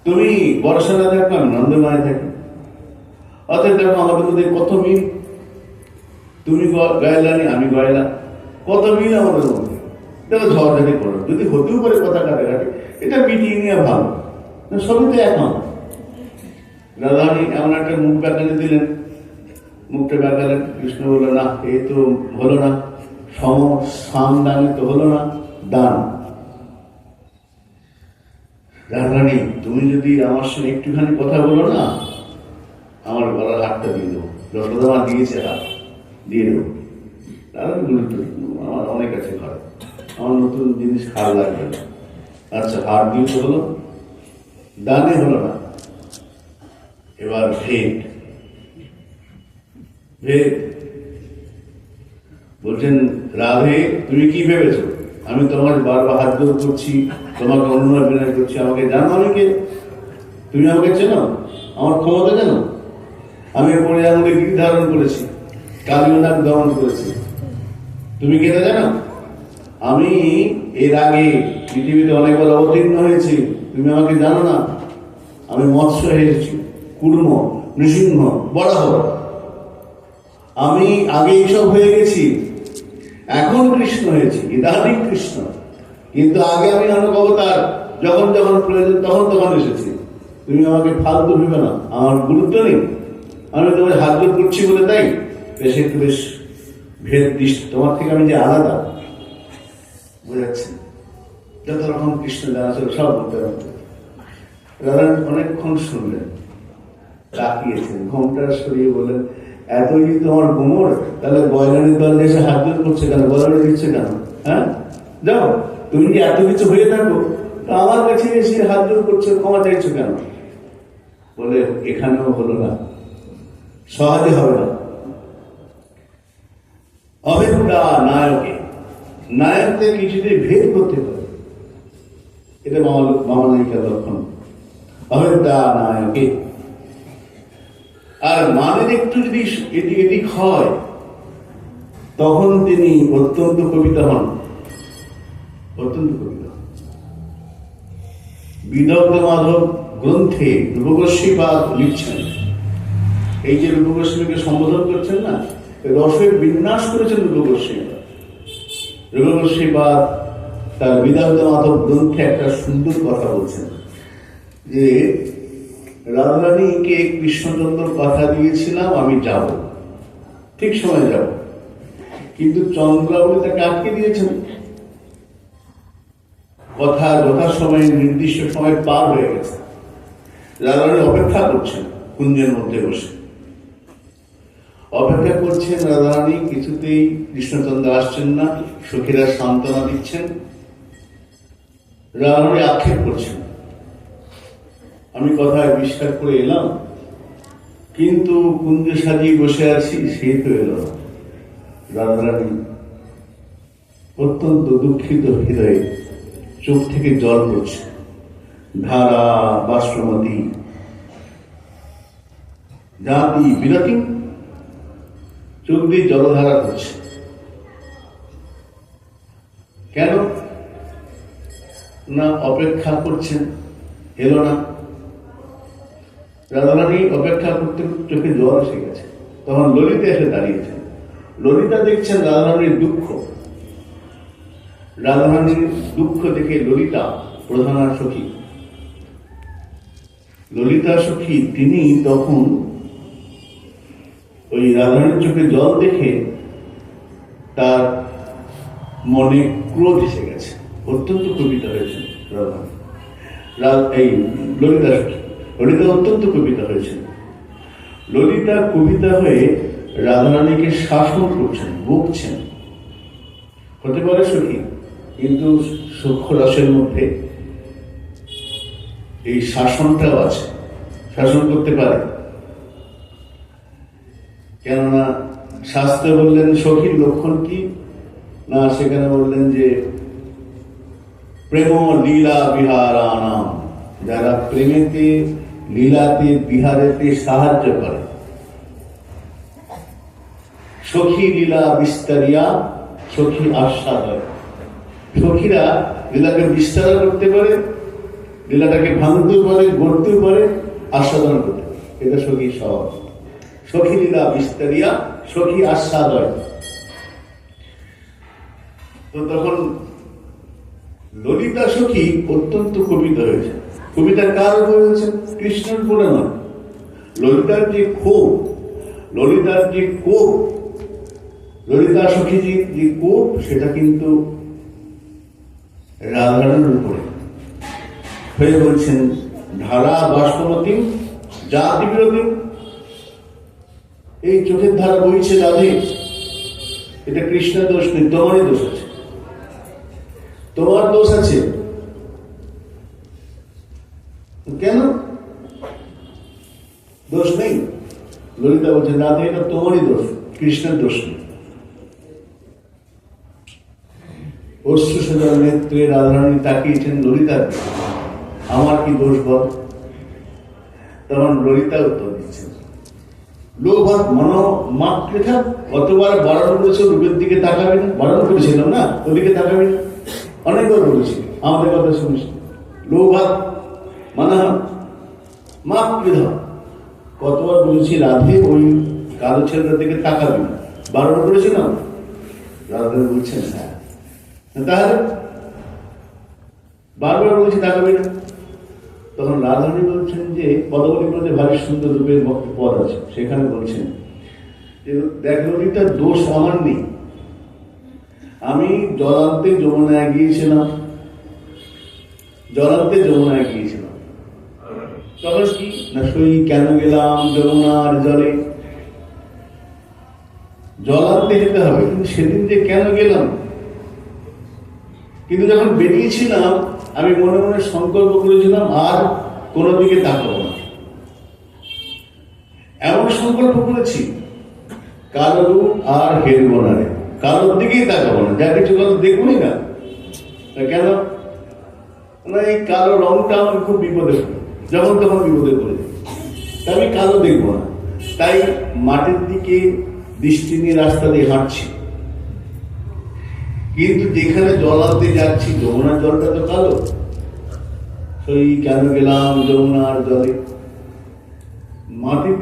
তুমি বর্ষানা থাকো, আমি নন্দমায় থাকি, অতএব দেখো আমাদের মধ্যে কত মিল, তুমি গায়লানি, আমি গয়লা, কত মিল আমাদের মধ্যে। দেখো, ঝগড়াঝাটি করো, যদি হতেও পারে কথা কাটাকাটি, এটা মিটিয়ে নিয়ে ভালো, সবই তো এখন। রাধারানী এমন একটা মুখ ব্যাখ্যানে দিলেন, মুখটা ব্যাখ্যালেন, কৃষ্ণ বলল, না, এ তো হলো না, সাম দানে তো হলো না, দান। রাধারানী, তুমি যদি আমার সঙ্গে একটুখানি কথা বলো না, আমার গলার হাতটা দিয়ে দেবো, যশোদা দিয়েছে হাত, দিয়ে দেবো। রাধারানী বলতো, আমার অনেক আছে ঘর, আমার নতুন জিনিস হার লাগবে না। আচ্ছা, হার দিয়ে তো হলো, দানে হলো না। এবার ভেদ, ভেদ বলছেন, রাধে তুমি কি ভেবেছো আমি তোমার বারবার হাত জোর করছি, তোমাকে অনুনয় বিনয় করছি, আমাকে জানো আমি কে? তুমি আমাকে চেনো? আমার ক্ষমতা জানো? আমি পরে আমাকে গিরি ধারণ করেছি, কালিয়নাগ দমন করেছে। তুমি কেটে জানো, আমি এর আগে পৃথিবীতে অনেকবার অবতীর্ণ হয়েছি, তুমি আমাকে জানো না? আমি মৎস্য হয়েছি, কুর্ম, নৃসিংহ, বরাহ। আমি আগে এইসব হয়ে গেছি, এখন কৃষ্ণ হয়েছি, ইদানিং কৃষ্ণ। কিন্তু আগে আমি অনেক অবতার, যখন যখন প্রয়োজন তখন তখন এসেছি। তুমি আমাকে ফালতু ভেবে না, আমার গুরুত্ব নেই। আমি তোমার হাত জোর করছি বলে তাই বেশ একটু বেশ ভেদ দৃষ্টি, তোমার থেকে আমি যে আলাদা বোঝাচ্ছি। যত রকম কৃষ্ণ জানা ছিল সব বলতে পারত। দাদা অনেকক্ষণ শুনলেন, তাকিয়েছেন, ঘোমটা সরিয়ে বললেন, এত যদি তোমার কোমর, তাহলে বয়লানের দল এসে হাত জোর করছে কেন, বয়লানে দিচ্ছে কেন? হ্যাঁ, যাও, তুমি যদি এত কিছু হয়ে থাকো তো আমার কাছে এসে হাত জোর করছো, ক্ষমা চাইছো কেন? বলে এখানেও হলো না, সহজে হবে না। অভেদা নায়কে, নায়ককে কিছুতে ভেদ করতে পারে, এটা মামা নায়িকার লক্ষণ। অভেদা নায়কে। আর মানের একটু যদি এদিক এদিক হয়, তখন তিনি অত্যন্ত কবিতা হন, অত্যন্ত কবিতা। বিদগ্ধ মাধব গ্রন্থে রূপগোস্বীপাদ লিখছেন। এই যে রূপগোস্বীকে সম্বোধন করছেন না, রসের বিন্যাস করেছেন রূপগোস্বীপাদ। রূপগোস্বীপাদ তার বিদগ্ধ মাধব গ্রন্থে একটা সুন্দর কথা বলছেন যে, রাধারানীকে কৃষ্ণচন্দ্র কথা দিয়েছিলাম আমি যাব, ঠিক সময় যাব, কিন্তু চন্দ্রাবলী তাকে আটকে দিয়েছেন। কথা যথাসময়ে নির্দিষ্ট সময় পার হয়ে গেছে। রাধারানী অপেক্ষা করছেন কুঞ্জের মধ্যে বসে, অপেক্ষা করছেন। রাধারানী কিছুতেই কৃষ্ণচন্দ্র আসছেন না, সখীরা সান্ত্বনা দিচ্ছেন, রাধারানী আক্ষেপ করছেন, আমি কথায় বিশ্বাস করে এলাম, কিন্তু কুঞ্জ সাজিয়ে বসে আছি, সে তো এলো না। রাধারানী অত্যন্ত দুঃখিত হৃদয়ে চোখ থেকে জল পড়ছে, ধারা বাষ্পমতি জাতি বিরতি, চোখ দিয়ে জলধারা করছে। কেন না? অপেক্ষা করছেন, এলো না। রাধারানী অপেক্ষা করতে চোখে জল এসে গেছে। তখন ললিতা এসে দাঁড়িয়েছেন। ললিতা দেখছেন রাধারানীর দুঃখ। রাধারানীর দুঃখ দেখে ললিতা, প্রধানা সখী, ললিতা সখী, তিনি তখন ওই রাধারানীর চোখে জল দেখে তার মনে ক্রোধ এসে গেছে। অত্যন্ত কবিতা হয়েছেন রাধারানী, এই ললিতা সখী। ললিতা অত্যন্ত কবিতা হয়েছেন। ললিতা কবিতা হয়ে রাধারানীকে শাসন করছেন, বকছেন। হতে পারে সখী, কিন্তু সূক্ষ্ম রসের মধ্যে এই শাসনটাও আছে, শাসন করতে পারে। কেননা শাস্ত্রে বললেন সখীর লক্ষণ কি না, সেখানে বললেন যে প্রেম লীলা বিহারানাম, যারা প্রেমেতে লীলাতে বিহারেতে সাহায্য করে। সখী লীলা বিস্তারিয়া সখী আস্বাদয়। সখীরা লীলাকে বিস্তার করতে পারে, লীলাটাকে ভাঙতে পারে, গড়তে পারে, আস্বাদন করতে পারে। এটা সখী স্বভাব। সখী লীলা বিস্তারিয়া সখী আস্বাদয়। তো তখন ললিতা সখী অত্যন্ত কবিতা হয়েছে। কবিতা কার উপরে হয়েছে? কৃষ্ণের উপরে নয়। ললিতার যে ক্ষোভ, ললিতার যে কোপ, ললিতা সখীজির যে কোপ, সেটা কিন্তু রাধারানীর উপরে হয়ে বলছেন ধারা বাষ্পমতি জাতি বিরোধী। এই চোখের ধারা বইছে রাধে, এটা কৃষ্ণের দোষ নেই, তোমারই দোষ আছে, তোমার দোষ আছে। কেন দোষ নেই? ললিতা বলছে রাধে, এটা তোমারই দোষ, কৃষ্ণের দোষ নেই। অশ্রু সজল নেত্রে রাধারানী তাকিয়েছেন ললিতার, আমার কি দোষ বল? তখন ললিতা উত্তর দিচ্ছেন, লোভাত মনো মাতৃথা কতবার বারণ করেছে রূপের দিকে তাকাবে না, বারণ করেছিলাম না, ওদিকে তাকাবে না, অনেকবার বলেছি, আমাদের কথা শুনিস। লোভাত মানা মাপ বিধ, কতবার বলেছি রাধে ওই কালো ছেলেটার দিকে তাকাবে না, বারণ করেছিলাম। রাধে বলছেন হ্যাঁ, তাহলে বারবার বলছি তাকাবে না। তখন রাধারানী বলছেন যে পদবলীর মধ্যে ভারী সুন্দর রূপের পদ আছে, সেখানে বলছেন যে দেখ নদীটার দোষ আমার নেই, আমি জলান্তে যমুনায় গিয়েছিলাম, তখন কি না সই কেন গেলাম যমুনার জলে, জলান্তে যেতে হবে, কিন্তু সেদিন যে কেন গেলাম, কিন্তু যখন বেরিয়েছিলাম আমি মনে মনে সংকল্প করেছিলাম আর কোনো দিকে তাকাবো না। এমন সংকল্প করেছি কারো রূপ আর হেরবো না রে, কারোর দিকেই তাকাবো না, যা কিছু কারো দেখবই না। কেন না, এই কালো রংটা আমার খুব বিপদে পড়ে, যখন তখন বিপদে পড়ে যায়, তাই আমি কালো দেখবো না। তাই মাটির দিকে দৃষ্টি নিয়ে রাস্তা দিয়ে হাঁটছি, কিন্তু যেখানে জলাতে যাচ্ছি যমুনার জলটা তো কালো, সেই কেন গেলাম যমুনার জলে, মাটির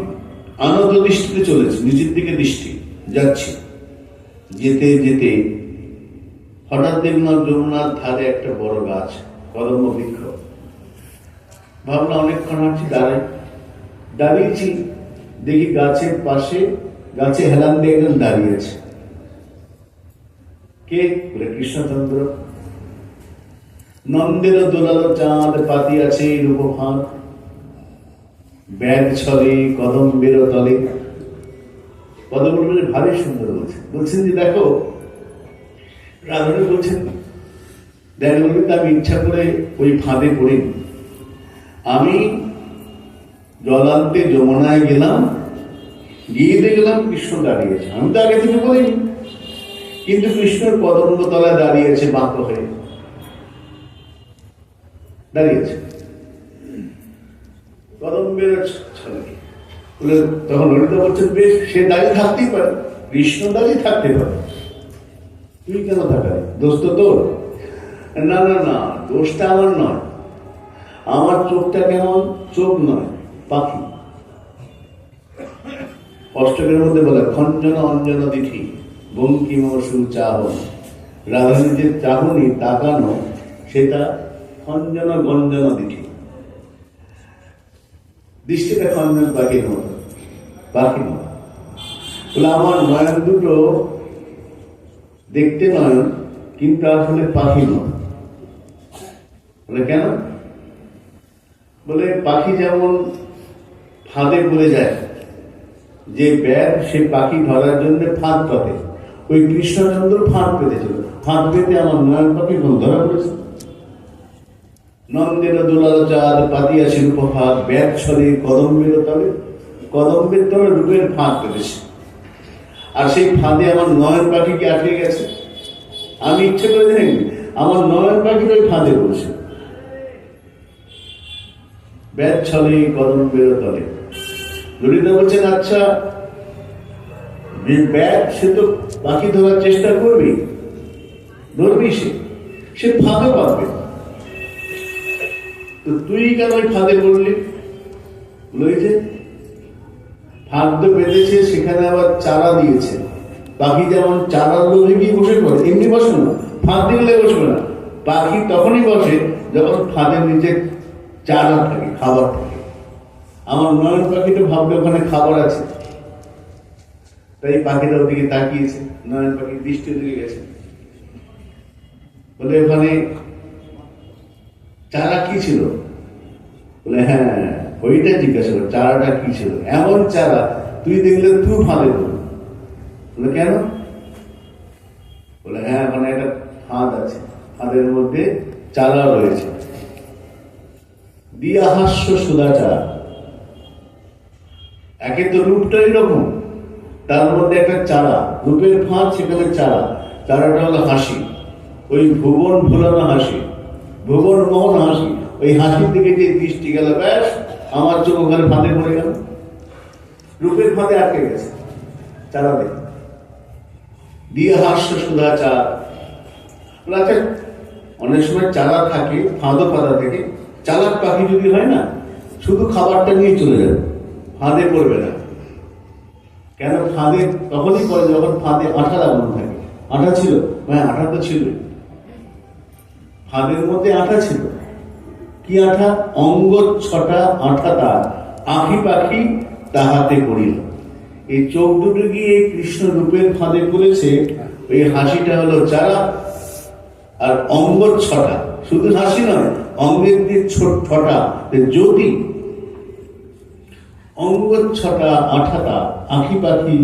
আনত দৃষ্টিতে চলেছে, নিচের দিকে দৃষ্টি যাচ্ছি, যেতে যেতে হঠাৎ দেখলাম যমুনার ধারে একটা বড় গাছ, কদম্ব বৃক্ষ। ভাবলাম অনেকক্ষণ হাঁটছি, দাঁড়িয়েছি, দেখি গাছের পাশে, গাছে হেলান দিয়ে একজন দাঁড়িয়ে আছে। কে বলে কৃষ্ণচন্দ্র। নন্দের দোলালো চাঁদ পাতি আছে রূপভান, ব্যাগ ছলে কদম্বের তলে। পদগুলো ভারী সুন্দর বলছেন যে দেখো, রাধারানী বলছেন দেখো, আমি ইচ্ছা করে ওই ফাঁদে পড়িনি, আমি জলান্তে যমুনায় গেলাম, গিয়ে দেখলাম কৃষ্ণ দাঁড়িয়েছে, আমি তো আগে থেকে বলিনি, কিন্তু কৃষ্ণের কদম্ব তলায় দাঁড়িয়েছে, বাঁক হয়ে দাঁড়িয়েছে কদম্বের ছলে। তখন ললিতা বলছেন বেশ, সে দাঁড়িয়ে থাকতেই পারে, কৃষ্ণ দাঁড়িয়ে থাকতে পারে, তুই কেন থাকায়, দোষ তো তোর। না না না, দোষটা আমার নয়, আমার চোখটা কেমন, চোখ নয় পাখি। অষ্টকের মধ্যে বলে খঞ্জন অঞ্জন দিঠি বঙ্কিম সুচাহন, রাধারানীর যে চাহনি তাকানো, সেটা খঞ্জন গঞ্জন দিঠি, দৃষ্টিটা খঞ্জন পাখির মতো, পাখি মতো। বলে আমার নয়ন দুটো দেখতে নয়ন, কিন্তু আসলে পাখি নয়। বলে কেন, বলে পাখি যেমন ফাঁদে পড়ে যায়, যে ব্যাগ সে পাখি ধরার জন্য ফাঁদ পাতে, ওই কৃষ্ণচন্দ্র ফাঁদ পেতেছিল, ফাঁদ পেতে আমার নয়ন পাখি ধরা পড়েছে। নন্দের দোলাল চাঁদ পাতিয়াছে রূপফাঁদ, ব্যাগ ছলে কদম্বের তলে, কদম্বের তলে রূপের ফাঁদ পেতেছে, আর সেই ফাঁদে আমার নয়ন পাখিকে আটকে গেছে। আমি ইচ্ছে করে দেখি আমার নয়ন পাখির ওই ফাঁদে পড়েছে, ব্যাগ ছলে কদম্বের তলে। ললিতা বলছেন আচ্ছা, ব্যাগ সে তো পাখি ধরার চেষ্টা করবি, ধরবি, সে ফাঁদে পাবে, তো তুই কেন ওই ফাঁদে পড়লি? বলেছে ফাঁদ তো বেঁধেছে, সেখানে আবার চারা দিয়েছে, পাখি যেমন চারার লোভে গিয়ে বসে পড়ে, এমনি বসে না, ফাঁদ দিলে বসবে না, পাখি তখনই বসে যখন ফাঁদের নিচে চারা থাকে, খাবার থাকে। আমার নয়ন পাখিটা ভাবলে ওখানে খাবার আছে, তাই পাখিটা ওদিকে তাকিয়েছে, নয়ন পাখির দৃষ্টি দিকে গেছে, বলে ওখানে চারা কি ছিল? বলে হ্যাঁ, ওইটা জিজ্ঞাসা করে, চারাটা কি ছিল? এমন চারা তুই দেখলে তুই ফাঁদে পড়বি। বলে কেন? বলে হ্যাঁ, ওখানে একটা ফাঁদ আছে, ফাঁদের মধ্যে চারা রয়েছে, দিয়াহাস্য সুদা চারা। একে তো রূপটা এরকম, তার মধ্যে একটা চারা, রূপের ফাঁদ, সেখানে চারা, চারাটা হলো হাসি, ওই ভুবন ভুলানো হাসি, ভুবন মোহন হাসি, ওই হাসির দিকে যে দৃষ্টি গেল, ব্যাস আমার চোখ ওখানে ফাঁদে পড়ে গেল, রূপের ফাঁদে আটকে গেছে চারা দেখে। দিয়ে হাস্য সুধা চার। রাতে অনেক সময় চারা থাকে, ফাঁদও পাতা থেকে। চালাক পাখি যদি হয় না, শুধু খাবারটা নিয়ে চলে যাবে, ফাঁদে পড়বে না। কেন ফাঁদে তখনই পড়ে যখন ফাঁদে আঠা লাগানো থাকে। আঠা ছিল, মানে আঠা তো ছিল, ফাঁদের মধ্যে আঠা ছিল। কি আঠা? অঙ্গ ছটা আঠা তার, আঁখি পাখি তাহাতে পড়িল। এই চোখ দুটো গিয়ে কৃষ্ণ রূপের ফাঁদে পড়েছে। ওই হাসিটা হলো চারা, আর অঙ্গ ছটা, শুধু হাসি নয়, অঙ্গের যে ছটা জ্যোতি, অঙ্গ ছটা আঠাটা আঁখি পাখি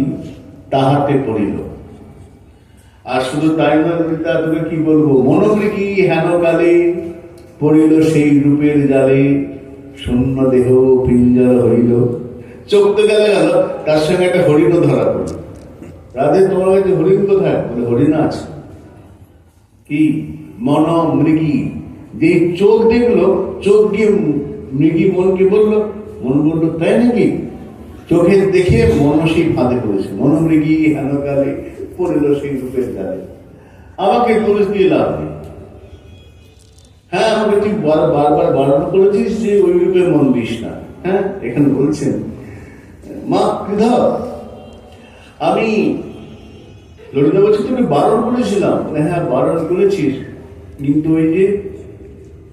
তাহাতে পড়িল। আর শুধু তাই নয়, তোকে কি বলবো, মনোমৃগী হেন কালে পড়িল সেই রূপের জালে, শূন্য দেহ পিঞ্জর হইল। চোখ তো গেল, তার সঙ্গে একটা হরিণও ধরা পড়ল। রাধে, তোমার কাছে হরিণ কোথায়? বলে হরিণ আছে। কি মনোমৃগী, যে চোখ দেখলো, চোখ গিয়ে মৃগী মনকে বললো, মন বললো তাই নাকি? চোখে দেখে মন সেই ফাঁদে পড়েছে। মনোমৃগী হেন কালে পড়িল সেই রূপের জালে। আমাকে পুলিশ দিয়ে লাভ নেই। হ্যাঁ, আমাকে তুই বারবার বারণ করেছিস যে ওই রূপে মন দিস না। হ্যাঁ, এখানে বলছেন মা কৃধা, আমি ললিতা বলছি তুমি বারণ করেছিলাম। হ্যাঁ, বারণ করেছিস, কিন্তু ওই যে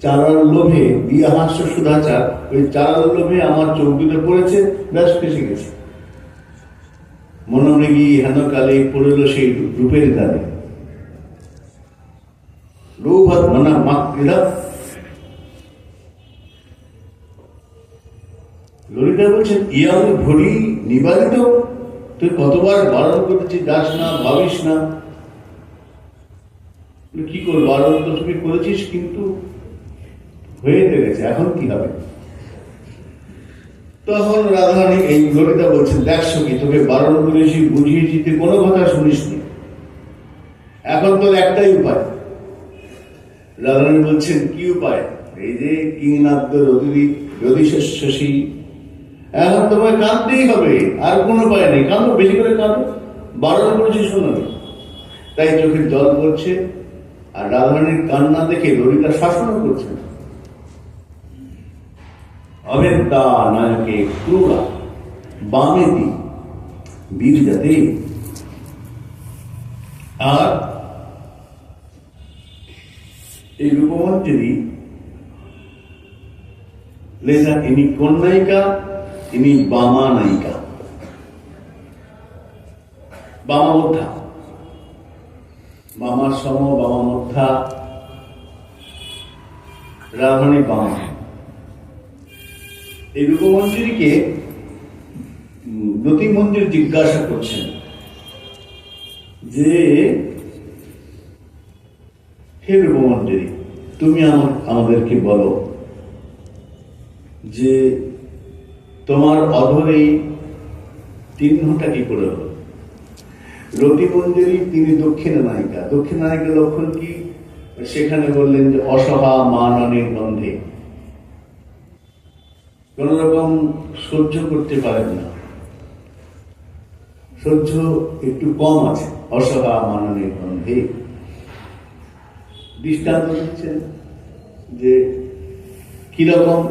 চারার লোভে, দিয়া হাস্য সুধাচার, ওই চারার লোভে আমার চোখ দুটো পড়েছে, ব্যাস ফেসে গেছে। মনোমৃগী হেন কালে পড়িল সেই রূপের জালে। লোভাত মনা মাতৃদা। ললিতা বলছেন ইয়াং ঘড়ি নিবারিত, তুই কতবার বারণ করেছিস, যাস না, ভাবিস না। কি করবো, বারণ তো তুমি করেছিস, কিন্তু হয়ে গেছে, এখন কি হবে? তখন রাধারানী, এই ললিতা বলছেন, দেখছো কি, তোকে বারণ করেছি, বুঝিয়েছি, তুই কোনো কথা শুনিস নি, এখন তোর একটাই উপায়। রাধারানী বলছেন কি উপায়? এই যে কিংনাদ্য রদিশী, এখন তোমায় কাঁদতেই হবে, আর কোনো উপায় নেই। কাঁদো, বেশি করে কাঁদো, বারণ করেছি শোনো। তাই চোখের জল পড়ছে। আর রাধারানীর কান্না দেখে ললিতা শাসনও করছেন। অভেদ্যা নায়কে ক্রুরা বামেদি বীর যাতে। আর এই রূপমঞ্জরি লেখা, ইনি কোন নায়িকা? ইনি বামা নায়িকা, বামা মধ্যা, বামার সম, বামা মধ্যা, রাধারানী বামা। এই রূপমঞ্জরিকে জ্যোতি মঞ্জুর জিজ্ঞাসা করছেন যে, হে রূপমঞ্জরি, তুমি আমাদেরকে বলো যে তোমার অধরেই চিহ্নটা কি করে হলো? রতিমঞ্জরি তিনি দক্ষিণা নায়িকা। দক্ষিণা নায়িকার লক্ষণ কি? সেখানে বললেন যে অসহা মাননের গন্ধে, কোন রকম সহ্য করতে পারেন না, সহ্য একটু কম আছে, অসহা মাননের গন্ধে। দৃষ্টান্ত দিচ্ছেন যে কিরকম।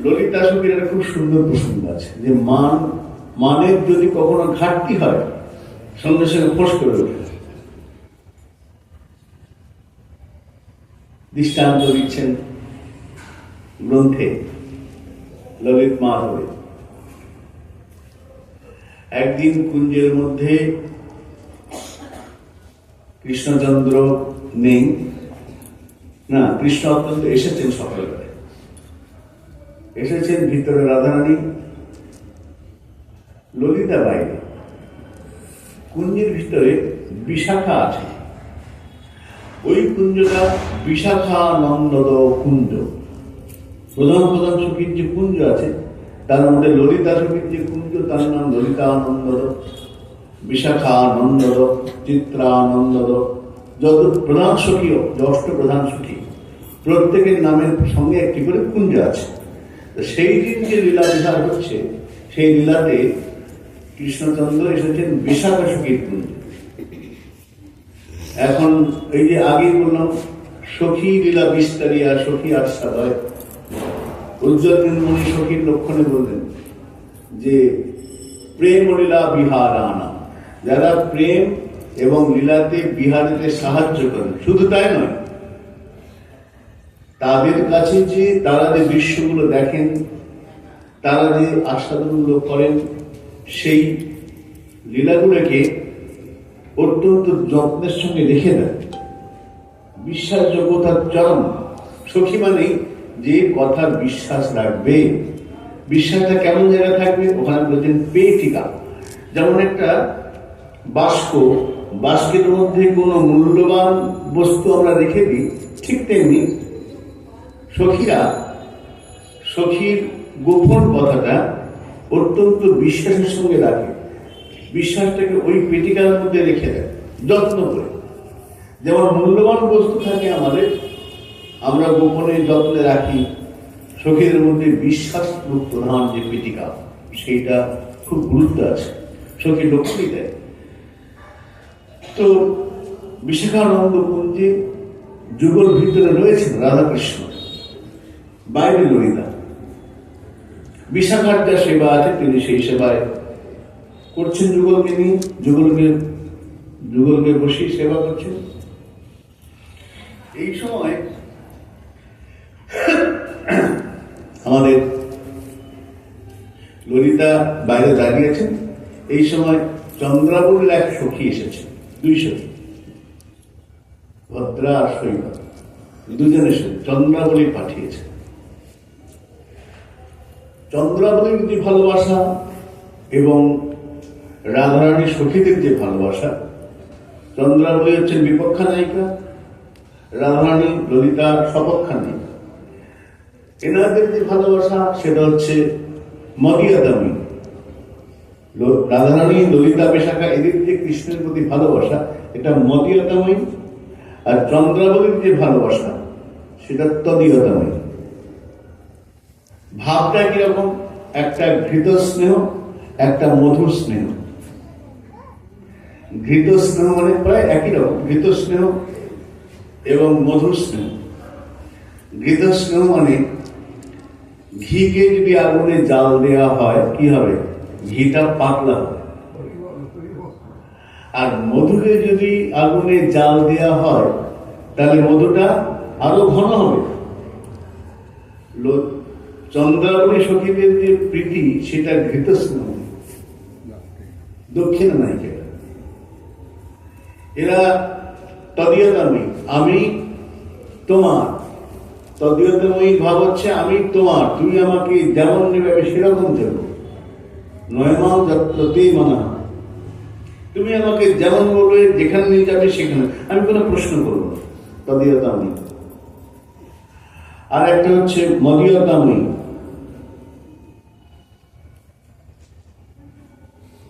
ললিতা সখীর একটা খুব সুন্দর প্রসঙ্গ আছে যে মানের যদি কখনো ঘাটতি হয়, সঙ্গে সঙ্গে ফোঁস করে ওঠে। দৃষ্টান্ত দিচ্ছেন গ্রন্থে ললিত মাধবে। একদিন কুঞ্জের মধ্যে কৃষ্ণচন্দ্র নেই, না, কৃষ্ণ অত্যন্ত এসেছেন সকালবেলায়, এসেছেন ভিতরে রাধারানী, ললিতা বাইরে। কুঞ্জের ভিতরে বিশাখা আছে, ওই কুঞ্জটা বিশাখানন্দ কুঞ্জ। প্রধান প্রধান সখীর যে কুঞ্জ আছে, তার মধ্যে ললিতা সখীর যে কুঞ্জ, তার নাম ললিতানন্দ, বিশাখানন্দ, চিত্রানন্দ। যত প্রধান সখী, অষ্ট প্রধান সখী, প্রত্যেকের নামের সঙ্গে একটি করে কুঞ্জ আছে। সেই দিন যে লীলা বিহার হচ্ছে, সেই লীলাতে কৃষ্ণচন্দ্র এসেছেন বিশাখা সখীর কুঞ্জ। এখন এই যে আগে বললাম সখী লীলা বিস্তারিয়া সখী আচ্ছাদয়, উজ্জ্বল নীলমণি সখীর লক্ষণে বললেন যে প্রেম লীলা বিহার আনা, যারা প্রেম এবং লীলাতে বিহারেতে সাহায্য করেন, শুধু তাই নয়, তাদের কাছে যে তারা যে দৃশ্যগুলো দেখেন, তারা যে আস্বাদনগুলো করেন, সেই লীলাগুলোকে অত্যন্ত যত্নের সঙ্গে রেখে দেন। বিশ্বাসযোগ্যতার চরম। সখী মানে যে কথার বিশ্বাস রাখবে। বিশ্বাসটা কেমন জায়গায় থাকবে? ওখানে বলছেন পেটিকা, যেমন একটা বাস্ক, বাস্কের মধ্যে কোনো মূল্যবান বস্তু আমরা রেখে দিই, ঠিক তেমনি সখীরা সখীর গোপন কথাটা অত্যন্ত বিশ্বাসের সঙ্গে রাখে, বিশ্বাসটাকে ওই পেটিকার মধ্যে রেখে দেয় যত্ন করে। যেমন মূল্যবান বস্তু থাকে আমাদের, আমরা গোপনে যত্নে রাখি, সখীদের মধ্যে বিশ্বাস প্রধান যে পেটিকা, সেইটা খুব গুরুত্ব আছে, সখী লক্ষ্মী দেয়। তো বিশাখানন্দ কুঞ্জে যুগল ভিতরে রয়েছেন রাধাকৃষ্ণ, বাইরে ললিতা। বিশাখার যা সেবা আছে তিনি সেই সেবায় করছেন, যুগলকে নিয়ে, যুগলকে বসে সেবা করছেন। এই সময় আমাদের ললিতা বাইরে দাঁড়িয়েছেন। এই সময় চন্দ্রাবলীর এক সখী এসেছে, দুই সখী, ভদ্রা আর শৈবা, দুজনের সঙ্গে চন্দ্রাবলী পাঠিয়েছে। চন্দ্রাবলীর যে ভালোবাসা এবং রাধারানী সখীদের যে ভালোবাসা, চন্দ্রাবলী হচ্ছেন বিপক্ষা নায়িকা, রাধারানী ললিতা সপক্ষা নায়িকা। এনাদের যে ভালোবাসা সেটা হচ্ছে মদিয়াদামি। রাধারানী ললিতা বিশাখা এদের যে কৃষ্ণের প্রতি ভালোবাসা, এটা মদিয়াদামি। আর চন্দ্রাবলীর যে ভালোবাসা সেটা তদীয়দামি। ভাবটা কিরকম? একটা ঘৃত স্নেহ, একটা মধুর স্নেহ। ঘৃত স্নেহ মানে প্রায় একই রকম, ঘৃত স্নেহ এবং মধুর স্নেহ। ঘৃত স্নেহ মানে ঘিকে যদি আগুনে জাল দেওয়া হয় কি হবে? ঘিটা পাতলা হবে। আর মধুকে যদি আগুনে জাল দেওয়া হয় তাহলে মধুটা আরো ঘন হবে। চন্দ্রাবলী সখীদের যে প্রীতি সেটা ঘৃত স্নেহ। দক্ষিণ নায়িকা এরা তদীয়দামী, আমি তোমার। তদীয়দামী ভাব হচ্ছে আমি তোমার, তুমি আমাকে যেমন নেবে আমি সেরকম দেব। নয়মাও যত্রতেই মানা, তুমি আমাকে যেমন বলবে, যেখানে নিয়ে যাবে সেখানে, আমি কোনো প্রশ্ন করবো না। তদীয়দামী। আর একটা হচ্ছে মদীয়দামী,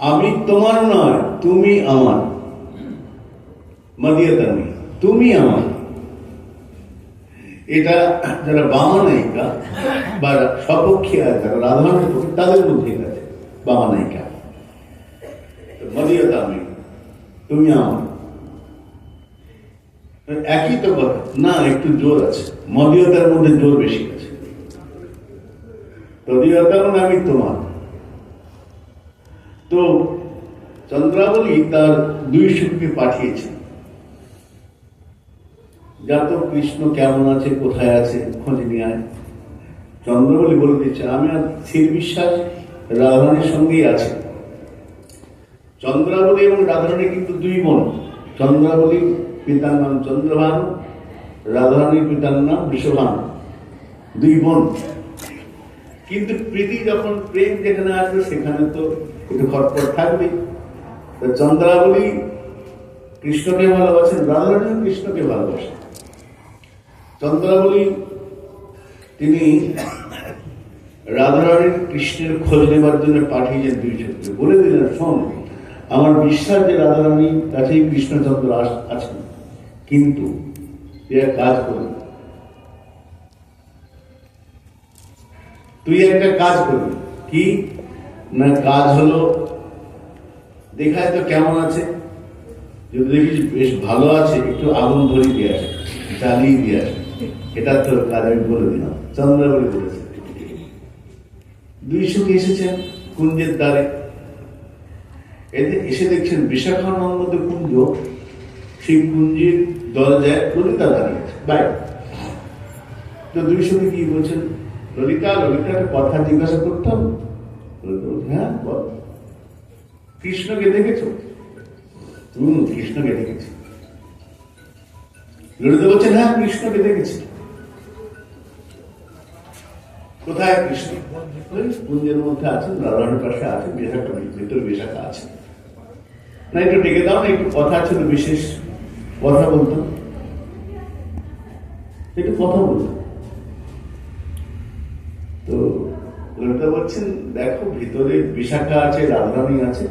আমি তোমার নয় তুমি আমার। মদীয়দামী, তুমি আমার। এটা যারা বামা নায়িকা বা সপক্ষিয়া যারা রাধারানীর প্রতি, তাদের মধ্যে আছে বামা নায়িকা। মদীয়দামী, তুমি আমার। একই তো কথা না, একটু জোর আছে, মদীয়তার মধ্যে জোর বেশি আছে। তদীয়তা মানে আমি তোমার। তো চন্দ্রাবলী তার দুই সখীকে পাঠিয়েছেন, যা তো কৃষ্ণ কেমন আছে, কোথায় আছে, খোঁজ নিয়ে আয়। চন্দ্রাবলী বলে দিচ্ছে আমি আর স্থির বিশ্বাস রাধারানীর সঙ্গেই আছে। চন্দ্রাবলী এবং রাধারানী কিন্তু দুই বোন। চন্দ্রাবলীর পিতার নাম চন্দ্রভানু, রাধারানীর পিতার নাম বৃষভানু, দুই বোন। কিন্তু প্রীতি যখন, প্রেম যেখানে আসবে সেখানে তো একটু খটপট থাকবেই। চন্দ্রাবলী কৃষ্ণকে ভালোবাসেন, রাধারানী কৃষ্ণকে ভালোবাসেন। চন্দ্রাবলী তিনি রাধারানীর কৃষ্ণের খোঁজ নেবার জন্য পাঠিয়েছেন দুই সখীকে, বলে দিলেন শোন, আমার বিশ্বাস যে রাধারানীর কাছেই কৃষ্ণচন্দ্র আছেন, কিন্তু তুই এক কাজ করবি, তুই একটা কাজ করবি। কি না কাজ হলো, দেখায় তো কেমন আছে, যদি দেখিস বেশ ভালো আছে, একটু আগুন ধরিয়ে দিয়ে আসে, জ্বালিয়ে দিয়ে আসে। এটা তোর কাজ, আমি বলে দিলাম। চন্দ্রাবলী বলেছে। 2 সখী এসেছেন কুঞ্জের দ্বারে। এতে এসে দেখছেন বিশাখানন্দ কুঞ্জ, সেই কুঞ্জের দরজায় ললিতা দাঁড়িয়ে আছে বাইরে। তো 2 সখী কি বলছেন, ললিতা ললিতা একটা কথা জিজ্ঞাসা করতাম। হ্যাঁ বল, কৃষ্ণকে দেখেছো? কৃষ্ণকে দেখেছি। ললিতা বলছেন, হ্যাঁ কৃষ্ণকে দেখেছি। কোথায় কৃষ্ণ? কুঞ্জের মধ্যে আছেন, রাধার পাশে আছেন, বিশাখা ভিতরে বিশাখা আছে। না একটু ডেকে দাও না, একটু কথা ছিল, বিশেষ কথা বলতাম, একটু কথা বলতাম। তো ললিতা বলছেন, দেখো ভিতরে বিশাখা আছে, রাধারানী আছে,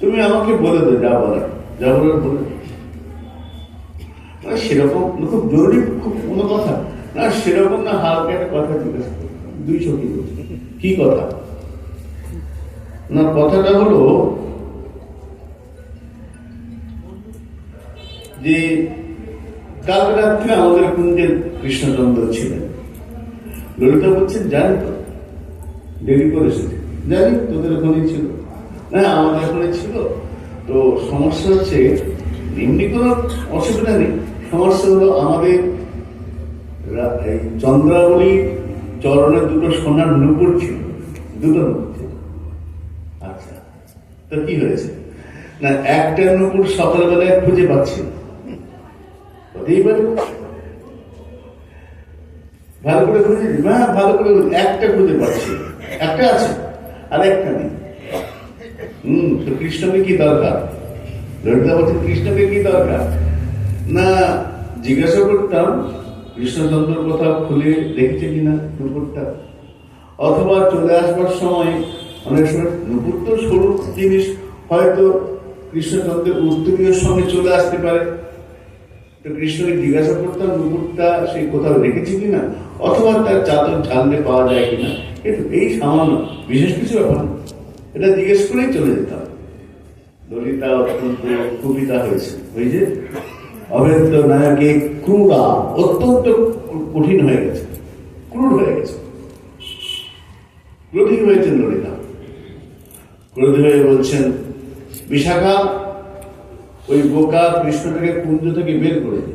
তুমি আমাকে বলে দো যা বলার, যা বলার বলে। সেরকম খুব জরুরি খুব কোনো কথা না, সেরকম না, হালকা একটা কথা জিজ্ঞাসা করতাম। 2 সখী বলছে, কি কথা? না কথাটা হলো যে কাল রাত্রে আমাদের কুঞ্জের কৃষ্ণচন্দ্র ছিলেন। ললিতা বলছেন, জানি তো, দেরি করে এসেছে, জানি তোদের ওখানে ছিল। হ্যাঁ আমাদের ওখানে ছিল। তো সমস্যা হচ্ছে, এমনি কোনো অসুবিধা নেই, সমস্যা হলো আমাদের এই চন্দ্রাবলী চরণে 2টো সোনার নুপুর ছিল, 2টো নুপুর ছিল। আচ্ছা, তো কি হয়েছে? না একটা নুপুর সকালবেলায় খুঁজে পাচ্ছি না। হতেই পারে, ভালো করে খুঁজে, হ্যাঁ ভালো করে একটা খুঁজে পাচ্ছি, একটা আছে আর একটা নেই। তো কৃষ্ণকে কি দরকার? ললিতা বলছে, কৃষ্ণকে কি দরকার? না জিজ্ঞাসা করতাম কৃষ্ণচন্দ্র কোথাও খুলে দেখেছে কিনা নুপুরটা, অথবা চলে আসবার সময় অনেক সময় নুপুর তো সরু জিনিস, হয়তো কৃষ্ণচন্দ্রের উত্তরীয় সঙ্গে চলে আসতে পারে। তো কৃষ্ণকে জিজ্ঞাসা করতাম নুপুরটা সে কোথাও রেখেছে কিনা, অথবা তার চাদর ঝাললে পাওয়া যায় কিনা। কিন্তু এই সামান্য, বিশেষ কিছু ব্যাপার না, এটা জিজ্ঞেস করেই চলে যেতাম। ললিতা অত্যন্ত কুপিতা হয়েছে, ওই যে অভেদ্য নায়কে ক্রূড়া, অত্যন্ত কঠিন হয়ে গেছে, ক্রূর হয়ে গেছে, ক্রোধী হয়েছেন ললিতা। ক্রোধী হয়ে বলছেন, বিশাখা ওই বোকা কৃষ্ণটাকে কুঞ্জ থেকে বের করে দে।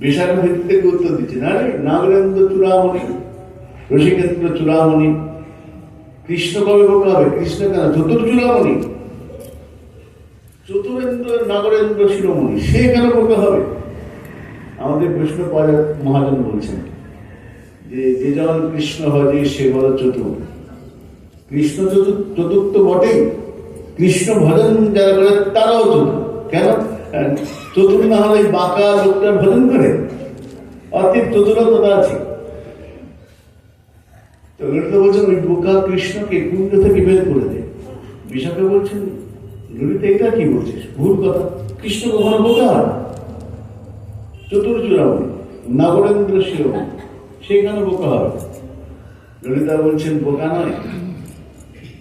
বিশাখা ভিত্তি থেকে উত্তর দিচ্ছে, না রে নাগরেন্দ্র চূড়ামণি, রসিকেন্দ্র চূড়ামণি, কৃষ্ণ কবে বোকা হবে? কৃষ্ণ কেন, চতুর চূড়ামণি, চতুরেন্দ্র নাগরেন্দ্র শিরোমণি, সে কেন বোকা হবে? আমাদের বৈষ্ণব মহাজন বলছেন যে, যে জন কৃষ্ণ ভজে সে বড় চতুর। কৃষ্ণ চতুর্থ বটেই, কৃষ্ণ ভজন যারা করে তারাও চতুর। কেন? চতুর না হলে বাঁকা লোকটার ভজন করে, অর্থাৎ চতুরতা আছে। তো ললিতা বলছেন, ওই বোকা কৃষ্ণকে কুঞ্জ থেকে বের করে দে। বিশাখা বলছেন, ললিতা এটা কি বলছিস, ভুল কথা, কৃষ্ণ কখনো বোকা হয়? চতুর চূড়ামণি, নাগরেন্দ্র শিরোমণি, সেখানে বোকা হবে? ললিতা বলছেন, বোকা নয়,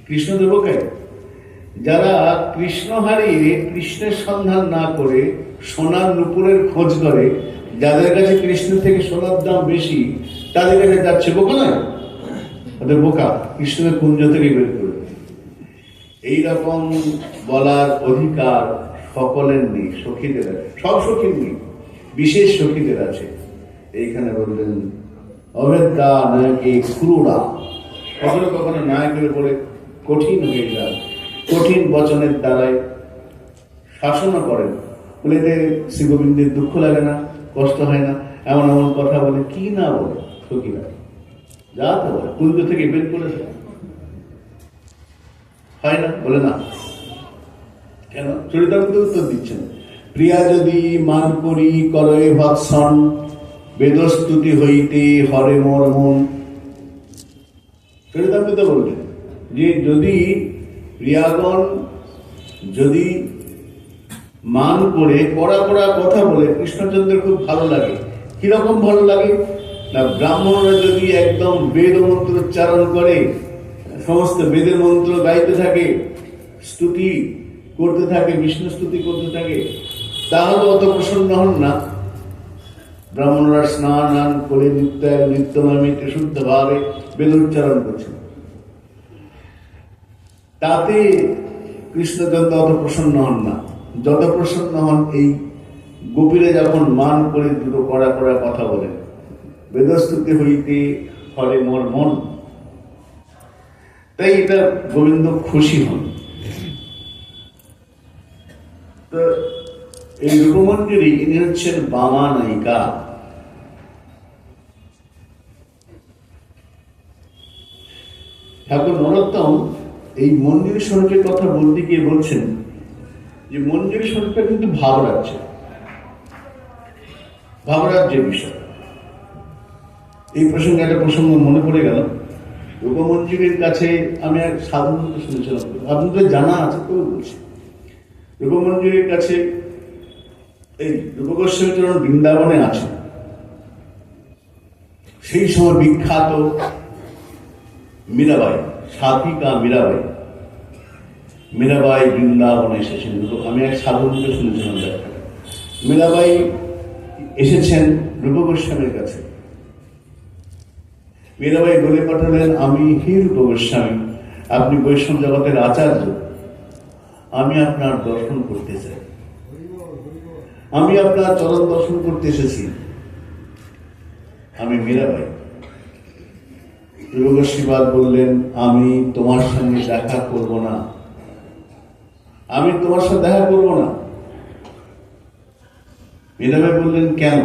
কৃষ্ণ তো বোকাই। যারা কৃষ্ণ হারিয়ে কৃষ্ণের সন্ধান না করে সোনার নুপুরের খোঁজ করে, যাদের কাছে কৃষ্ণ থেকে সোনার দাম বেশি, তাদের কাছে যাচ্ছে, বোকা নয়? ওদের বোকা, কৃষ্ণের কুঞ্জ থেকে বের করে। এইরকম বলার অধিকার সকলের নেই, সখীদের আছে, সব সখীর নেই, বিশেষ সখীদের আছে। এইখানে বললেন, অভেদ্যা নায়কে ক্রূড়া, কখনো কখনো নায়কের উপরে কঠিন হয়ে যান, কঠিন বচনের দ্বারাই শাসনও করেন। বলে এতে শ্রী গোবিন্দের দুঃখ লাগে না, কষ্ট হয় না? এমন এমন কথা বলে, কি না বলে সখীরা, যা তো বলে, কুঞ্জ থেকে বের করেছে, হয় না? বলে না কেন? চরিতামৃত উত্তর দিচ্ছেন, প্রিয়া যদি মান করি করয়ে ভৎসন, বেদস্তুতি হইতে হরে মোর মন। চরিতামৃত বলছেন যে, যদি প্রিয়াগণ যদি মান করে কড়া কড়া কথা বলে, কৃষ্ণচন্দ্রের খুব ভালো লাগে। কিরকম ভালো লাগে না, ব্রাহ্মণরা যদি একদম বেদ মন্ত্র উচ্চারণ করে, সমস্ত বেদের মন্ত্র গাইতে থাকে, স্তুতি করতে থাকে, বিষ্ণু স্তুতি করতে থাকে, তাহলে অত প্রসন্ন হন না। ব্রাহ্মণরা স্নান করে নিত্য নৈমিত্য শুদ্ধ ভাবে বেদোচ্চারণ করছেন, তাতে কৃষ্ণচন্দ্র অত প্রসন্ন হন না। যত প্রসন্ন হন এই গোপীরা যখন মান করে দুটো কড়া কড়া কথা বলেন, বেদস্তুতি হইতে ফলে মোর মন, তাই এটা গোবিন্দ খুশি হন। তো এই রূপমঞ্জুরি ইনি হচ্ছেন বামা নায়িকা। ঠাকুর নরোত্তম এই মঞ্জুরি স্বরূপের কথা বলতে গিয়ে বলছেন যে মঞ্জুরি স্বরূপটা কিন্তু ভাবরাজ্যের বিষয়। এই প্রসঙ্গে একটা প্রসঙ্গ মনে পড়ে গেল। রূপমঞ্জুরির কাছে আমি এক সাধুকে শুনেছিলাম, আপনাদের জানা আছে তো বলছি। রূপমঞ্জুরির কাছে এই রূপগোস্বামী চরণ বৃন্দাবনে আছে, সেই সময় বিখ্যাত মীরাবাই, সাধিকা মীরাবাই বৃন্দাবনে এসেছেন। আমি এক সাধুকে শুনেছিলাম, মীরাবাই এসেছেন রূপগোস্বামীর কাছে। মীরাবাই বলে পাঠালেন, আমি হে রূপগোস্বামী, আপনি বৈষ্ণব জগতের আচার্য, আমি আপনার দর্শন করতে চাই, আমি আপনার চরণ দর্শন করতে এসেছি। আমি মীরাবাই। রূপগোস্বামী বললেন, আমি তোমার সঙ্গে দেখা করব না, আমি তোমার সাথে দেখা করব না। মীরাবাই বললেন, কেন?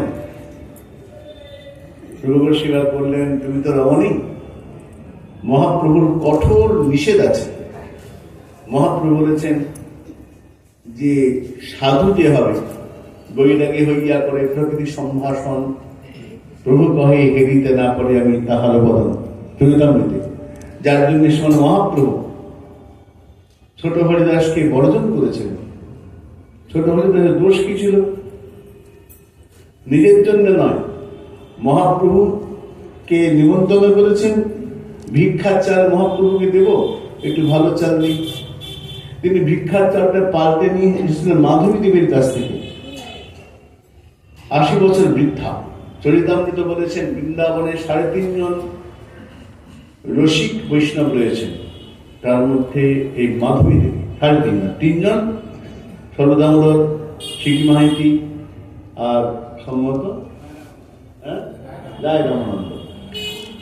রূপগোস্বামী বললেন, তুমি তো রমণী, মহাপ্রভুর কঠোর নিষেধ আছে। মহাপ্রভু বলেছেন যে সাধু যে হবে বৈরাগী হইয়া করে প্রকৃতি সম্ভাষণ, প্রভু কহে হেরিতে না পারে আমি তাহার বদন চরিতামৃতে, যার জন্য শোন মহাপ্রভু ছোট হরিদাসকে বর্জন করেছেন। ছোট হরিদাসের দোষ কি ছিল? নিজের জন্য নয়, মহাপ্রভুকে নিমন্ত্রণ করেছেন, ভিক্ষার চাল মহাপ্রভুকে দেব, একটু ভালো চাল নেই। তিনি ভিক্ষার চালটা পাল্টে নিয়ে এসেছিলেন মাধবী দেবীর কাছ থেকে। 80 বছর বৃদ্ধা। চরিতামৃত বলেছেন বৃন্দাবনে 3.5 জন রসিক বৈষ্ণব রয়েছেন, তার মধ্যে এই মাধবী দেবী 3.5 জন, 3 জন সর্বদামোদর, শিখি মাহিতি আর সম্মত রায় রামানন্দ।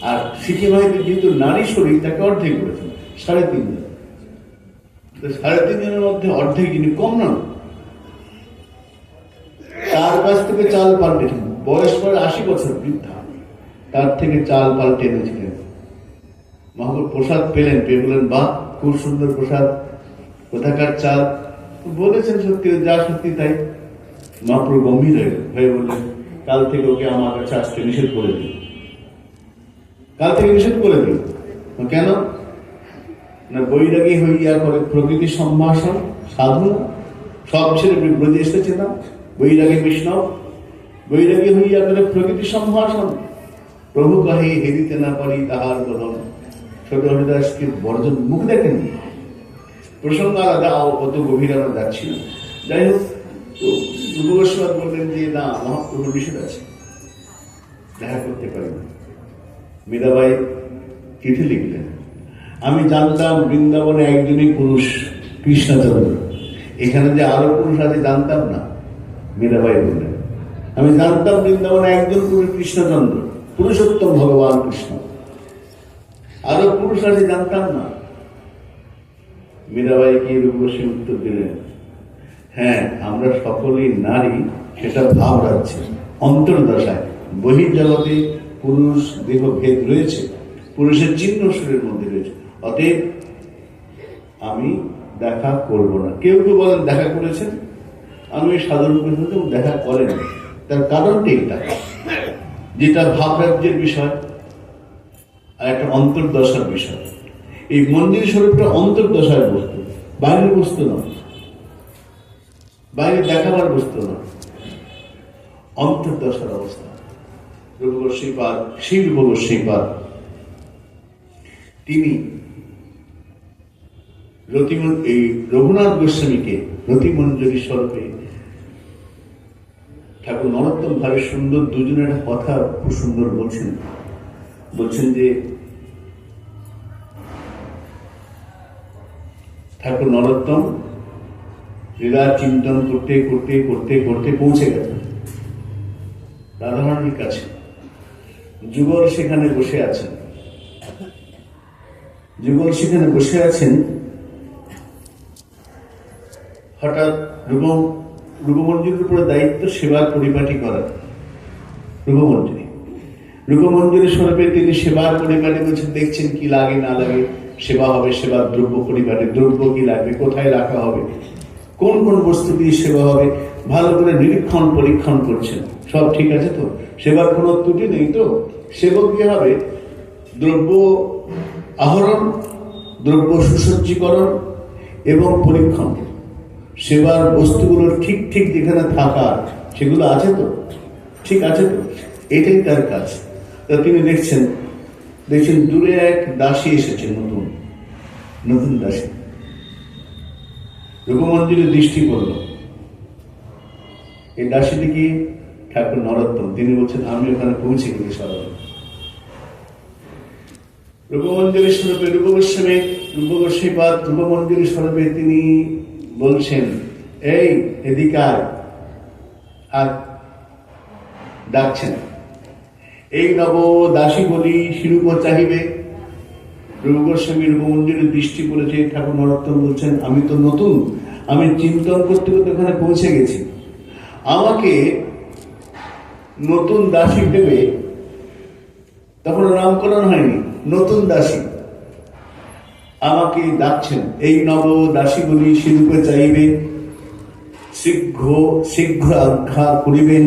আর শিখি মাহিতি যেহেতু নারী শরীর, তাকে অর্ধেক করেছেন 3.5 জন। 3.5 জনের মধ্যে অর্ধেক যিনি কম নন, তার কাছ থেকে চাল পাল্টেছেন। বয়স পরে 80 বছর বৃদ্ধা, তার থেকে চাল পাল্টে এনেছিলেন। মহাপ্রভু প্রসাদ পেলেন, পেয়ে বলেন, বাহ, খুব সুন্দর প্রসাদ, কোথাকার চাল? বলেছেন সত্যি, যা সত্যি তাই। মহাপ্রভু গম্ভীর হয়ে বললেন, কাল থেকে ওকে আমার কাছে আসতে নিষেধ করে দিন, কাল থেকে নিষেধ করে দিন। কেন না? বৈরাগী হইয়া করে প্রকৃতি সম্ভাষণ, সাধু সব ছেড়ে ব্রজে এসেছে না, বৈরাগী বৈষ্ণব, বৈরাগী হইয়া করে প্রকৃতি সম্ভাষণ, প্রভু কহে হেরিতে না পারি তাহার বদন। ছোট হরিদাসকে বর্জন, মুখ দেখেননি। প্রসঙ্গ আলাদা, অত গভীর আমরা যাচ্ছি না। যাই হোক, তো রূপগোস্বামী বললেন যে না, মহাপ্রভুর নিষেধ আছে, দেখা করতে পারি না। মীরাবাই চিঠি লিখলেন, আমি জানতাম বৃন্দাবনে একজনই পুরুষ, কৃষ্ণচন্দ্র, এখানে যে আরো পুরুষ আছে জানতাম না। মীরাবাই বললেন, আমি জানতাম বৃন্দাবনে একজন পুরুষ কৃষ্ণচন্দ্র, পুরুষোত্তম ভগবান কৃষ্ণ, আরো পুরুষ আছে জানতাম না। মীরাবাইকে রূপগোস্বামী উত্তর দিলেন, হ্যাঁ, আমরা সকলেই নারী, সেটা ভাব রাখছে, অন্তর্দশায়। বহির্জগতে পুরুষ দেহ ভেদ রয়েছে, পুরুষের চিহ্ন শরীরের মধ্যে রয়েছে, অতএব আমি দেখা করব না। কেউ কেউ বলেন দেখা করেছেন, আমি সাধারণ দেখা করেন। তার কারণটি এটা, যেটা ভাবরাজ্যের বিষয় আর একটা অন্তর্দশার বিষয়। এই মন্দির স্বরূপটা অন্তর্দশার বস্তু, বাইরের বস্তু নয়, বাইরে দেখাবার বস্তু নয়, অন্তর্দশার অবস্থা। রূপগোস্বামীপাদ, সেই রূপগোস্বামীপাদ তিনি এই রঘুনাথ গোস্বামীকে রতিমঞ্জরী স্বরূপে ঠাকুর নরোত্তম ভাবে সুন্দর দুজনের কথা খুব সুন্দর বলছেন যে ঠাকুর নরোত্তম লীলা চিন্তন করতে করতে করতে করতে পৌঁছে গেছেন রাধারানীর কাছে। যুগল সেখানে বসে আছেন। হঠাৎ রূপমঞ্জুরির উপরে দায়িত্ব সেবার পরিপাটি করা। রূপমঞ্জুরি স্বরূপে তিনি সেবার পরিপাটি বলছেন, দেখছেন কি লাগে না লাগে, সেবা হবে, সেবার দ্রব্য পরিপাটি, দ্রব্য কি লাগবে, কোথায় রাখা হবে, কোন কোন বস্তু দিয়ে সেবা হবে, ভালো করে পরীক্ষণ করছেন। সব ঠিক আছে তো? সেবার কোনো ত্রুটি নেই তো? সেবক কি হবে? দ্রব্য আহরণ, দ্রব্য সুসজ্জীকরণ এবং পরীক্ষণ, সেবার বস্তুগুলোর ঠিক ঠিক যেখানে থাকা সেগুলো আছে তো? ঠিক আছে তো? এটাই তার কাজ। তা তিনি দেখছেন দূরে এক দাসী এসেছে, নতুন দাসী। রূপমঞ্জুরির দৃষ্টি পড়ল, এই দাসীটি কি? ঠাকুর নরোত্তম। তিনি বলছেন, আমি ওখানে পৌঁছে গেছি সরল। রূপমঞ্জুরি স্বরূপে রূপমঞ্জুরি স্বরূপে তিনি বলছেন, এই এদিকার, আর ডাকছেন, এই নব দাসী বলি শিরূপ চাহিবে। রূপগোস্বামী রূপমঞ্জুরির দৃষ্টি পড়েছে। ঠাকুর নরোত্তম বলছেন, আমি তো নতুন, আমি চিন্তন করতে করতে ওখানে পৌঁছে গেছি, আমাকে নতুন দাসী ভেবে, তখন নামকরণ হয়নি, নতুন দাসী আমাকে ডাকছেন, এই নব দাসী বলি শিরূপে চাইবে, শীঘ্র আজ্ঞা করিবেন,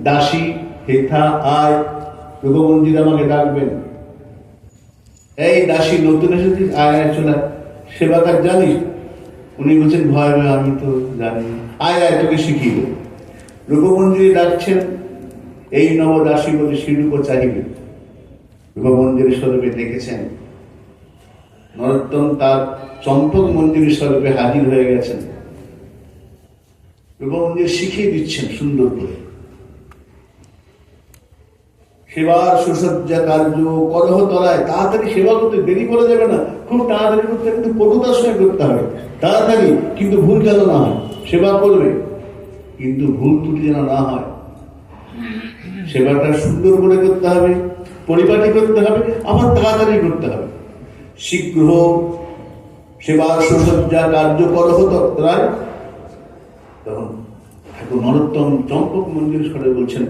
দাসী হেথা আয়। রূপমঞ্জুরি আমাকে ডাকবেন, এই দাসী নতুন এসেছিস, আয় আয় চলে, সেবা কাজ জানিস? উনি বলছেন, ভয় ভয় আমি তো জানি, আয় আয় তোকে শিখিয়ে দেব। রূপমঞ্জুরি ডাকছেন, এই নব দাসী বলে শিরূপ চাহিবে। রূপমঞ্জুরি স্বরূপে দেখেছেন নরোত্তম তার চম্পক মঞ্জুরি স্বরূপে হাজির হয়ে গেছেন। রূপমঞ্জুরি শিখিয়ে দিচ্ছেন সুন্দর করে। সেবার সুসজ্জা কার্য করহ তলায়, তাড়াতাড়ি সেবা করতে দেরি করা যাবে না, খুব তাড়াতাড়ি করতে, কিন্তু পটুতার সঙ্গে করতে হবে, তাড়াতাড়ি, কিন্তু ভুল যেন না হয়। সেবা করবে কিন্তু ভুল ত্রুটি যেন না হয়, সেবাটা সুন্দর করে করতে হবে, পরিপাটি করতে হবে, আবার তাড়াতাড়ি করতে হবে। শীঘ্র সেবার সুসজ্জা কার্য করহ তলায়। তখন ঠাকুর নরোত্তম চম্পক মঞ্জুরি স্বরে বলছেন,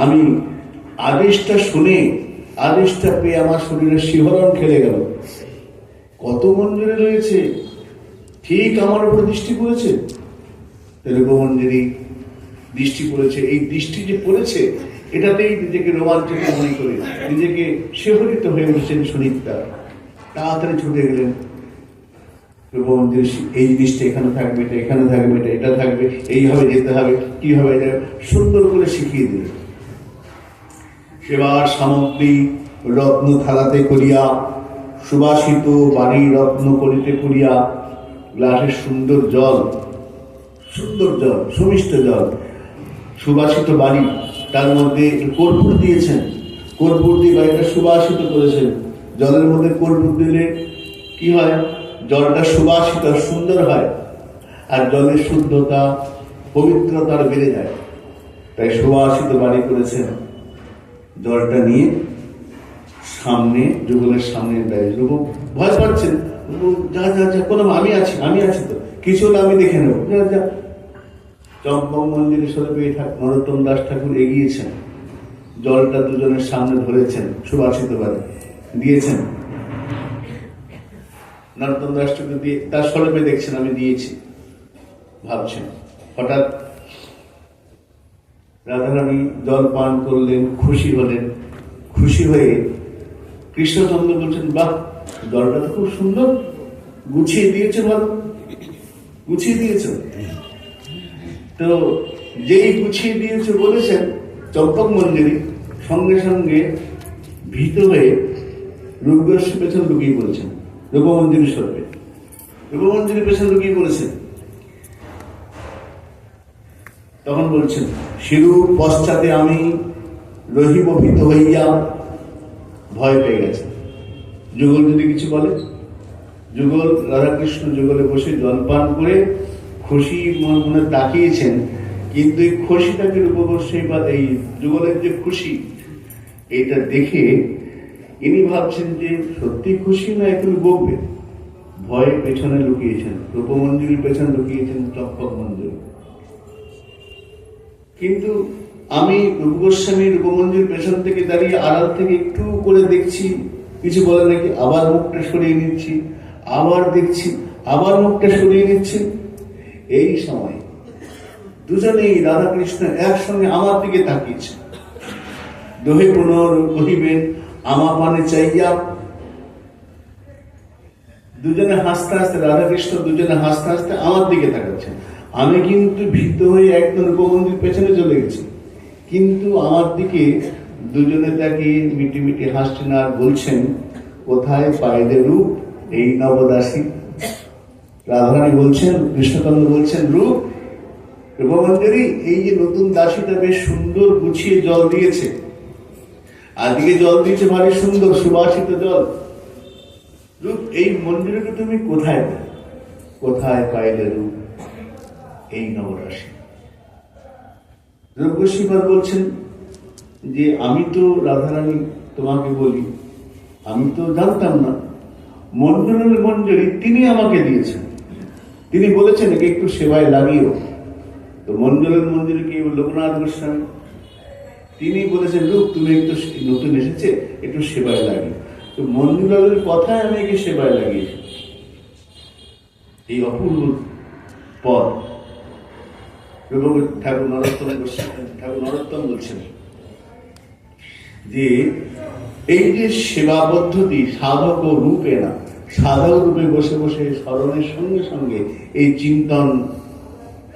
আমি আদেশটা শুনে, আদেশটা পেয়ে আমার শরীরে শিহরণ খেলে গেল। কত মঞ্জুরি রয়েছে, ঠিক আমার উপর দৃষ্টি পড়েছে। রূপমঞ্জুরি দৃষ্টি পড়েছে, এই দৃষ্টি যে পড়েছে এটাতেই নিজেকে রোমাঞ্চিত মনে করে, নিজেকে শিহরিত হয়ে উঠছেন শরীরটা। তাড়াতাড়ি ছুটে গেলেন। রূপমঞ্জুরি এই জিনিসটা এখানে থাকবে, এটা এখানে থাকবে, এটা থাকবে, এইভাবে যেতে হবে, কিভাবে সুন্দর করে শিখিয়ে দিলেন। সেবার সামগ্রী রত্ন থালাতে করিয়া, সুবাসিত বাড়ি রত্ন করিতে করিয়া, গ্লাসের সুন্দর জল, সুমিষ্ট জল, সুবাসিত বাড়ি, তার মধ্যে কর্পূর দিয়েছেন, কর্পূর দিয়ে বাড়িটা সুবাসিত করেছেন। জলের মধ্যে কর্পূর দিলে কি হয়? জলটা সুবাসিত সুন্দর হয়, আর জলের শুদ্ধতা পবিত্রতার বেড়ে যায়। তাই সুবাসিত বাড়ি করেছেন। জলটা নিয়ে সামনে, যুগলের সামনে দাঁড়িয়ে, যুবক ভয় পাচ্ছেন, যা যা যা, কোনো আমি আছি তো, কিছু হলে আমি দেখে নেব, যা যা। চম্পক মঞ্জুরি স্বরূপে নরোত্তম দাস ঠাকুর এগিয়েছেন, জলটা দুজনের সামনে ধরেছেন, সুবাসিত বাড়ি দিয়েছেন। নরোত্তম দাস ঠাকুর দিয়ে তার স্বরূপে দেখছেন আমি দিয়েছি, ভাবছেন। হঠাৎ রাধারানী জল পান করলেন, খুশি হলেন। খুশি হয়ে কৃষ্ণচন্দ্র বলছেন, বাহ, জলটা তো খুব সুন্দর, গুছিয়ে দিয়েছে, ভালো গুছিয়ে দিয়েছ। তো যেই গুছিয়ে দিয়েছে বলেছেন চম্পক মঞ্জুরি, সঙ্গে সঙ্গে ভীত হয়ে রূপগোস্বামী পেছন লুকিয়ে বলছেন, রূপমঞ্জুরি স্বরূপে, রূপমঞ্জুরি পেছনে লুকিয়ে পড়েছেন। তখন বলছেন, শিরূপ পশ্চাতে আমি রহিব ভীত হইয়া। ভয় পেয়ে গেছে। যুগল যদি কিছু বলে, যুগল রাধাকৃষ্ণ যুগলে বসে জলপান করে খুশি মনে তাকিয়েছেন, কিন্তু এই খুশিটাকে রূপবর্ষী বা এই যুগলের যে খুশি, এটা দেখে ইনি ভাবছেন যে সত্যি খুশি না একটু বকবে। ভয়ে পেছনে লুকিয়েছেন, রূপমঞ্জুরির পেছনে লুকিয়েছেন চম্পক মঞ্জুরি। কিন্তু আমি রূপ গোস্বামী রূপমঞ্জুরির পেছন থেকে দাঁড়িয়ে আড়াল থেকে একটু করে দেখছি, কিছু বলে নাকি, আবার মুখটা সরিয়ে নিচ্ছি, আবার দেখছি, আবার মুখটা সরিয়ে নিচ্ছি। এই সময় দুজনেই রাধাকৃষ্ণ একসঙ্গে আমার দিকে তাকিয়েছে। দোহে পুনর কহিবেন আমা পানে চাইয়া। দুজনে হাসতে হাসতে, রাধাকৃষ্ণ দুজনে হাসতে হাসতে আমার দিকে তাকাচ্ছেন। আমি কিন্তু ভীত হয়ে একদম রূপমঞ্জুরির পেছনে চলে গেছি, কিন্তু আমার দিকে দুজনে তাকিয়ে মিটি মিটি হাসছেন আর বলছেন, কোথায় পাইলে রূপ এই নবদাসী। রাধারানী বলছেন, কৃষ্ণকান্ত বলছেন, রূপ রূপমঞ্জুরি এই যে নতুন দাসীটা বেশ সুন্দর গুছিয়ে জল দিয়েছে, আজকে জল দিয়েছে ভারী সুন্দর সুবাসিত জল। রূপ এই মঞ্জুরিকে তুমি কোথায় পেলে? কোথায় পাইলে রূপ এই নবদাসী। রূপগোস্বামী বলছেন যে আমি তো রাধারানী তোমাকে বলি, আমি তো জানতাম না। মঞ্জুরের মঞ্জুরি তিনি আমাকে দিয়েছেন, তিনি বলেছেন একে একটু সেবায় লাগিও। তো মঞ্জুরের মঞ্জুরি কি লোকনাথ গোস্বামী, তিনি বলেছেন রূপ তুমি একটু নতুন এসেছে, একটু সেবায় লাগিও। তো মঞ্জুরের কথায় আমি একে সেবায় লাগিয়েছি। এই অপূর্ব পদ এবং ঠাকুর নরোত্তম বলছেন যে এই যে সেবা পদ্ধতি সাধক ও রূপে না, সাধক রূপে বসে বসে স্মরণের সঙ্গে সঙ্গে এই চিন্তন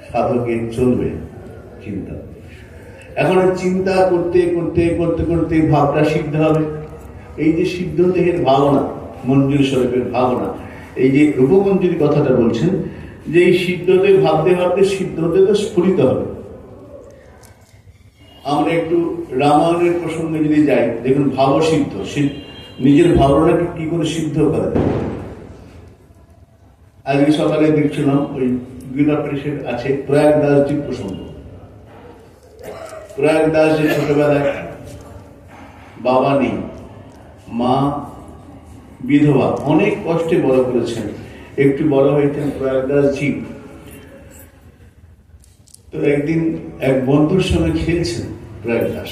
সাধকের চলবে। চিন্তা এখন চিন্তা করতে করতে করতে করতে ভাবটা সিদ্ধ হবে। এই যে সিদ্ধ দেহের ভাবনা, মঞ্জুরি স্বরূপের ভাবনা, এই যে রূপমঞ্জুরি কথাটা বলছেন যে এই সিদ্ধতে ভাবতে ভাবতে সিদ্ধতে তো স্ফুরিত হবে। আমরা একটু রামায়ণের প্রসঙ্গে যদি যাই, দেখুন ভাবসিদ্ধ, নিজের ভাবনাকে কি করে সিদ্ধ করে। আজকে সকালে দেখছিলাম ওই গীতা প্রেসের আছে প্রয়াগদাসজির প্রসঙ্গ। প্রয়াগদাস যে ছোটবেলায় বাবা নেই, মা বিধবা, অনেক কষ্টে বড় করেছেন, একটু বড় হয়েছেন প্রয়াগদাসজি। তো একদিন এক বন্ধুর সঙ্গে খেলছেন প্রয়াগদাস।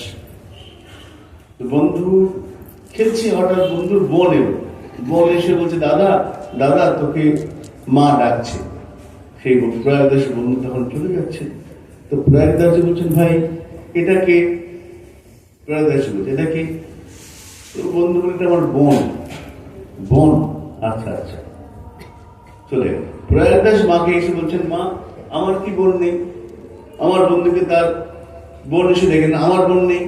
তো বন্ধু খেলছে, হঠাৎ বন্ধুর বোন এলো। বোন এসে বলছে, দাদা দাদা তোকে মা ডাকছে। সেই প্রয়াগদাস বন্ধু তখন চলে যাচ্ছে। তো প্রয়াগদাস বলছেন, ভাই এটা কে? প্রয়াগদাস বলছে, এটা কে? তো বন্ধু বলছে, আমার বোন। বোন? আচ্ছা আচ্ছা, চলে গেল। প্রয়াগদাস মাকে এসে বলছেন, মা আমার কি বোন নেই? আমার বন্ধুকে তার বোন এসে দেখেন, আমার বোন নেই,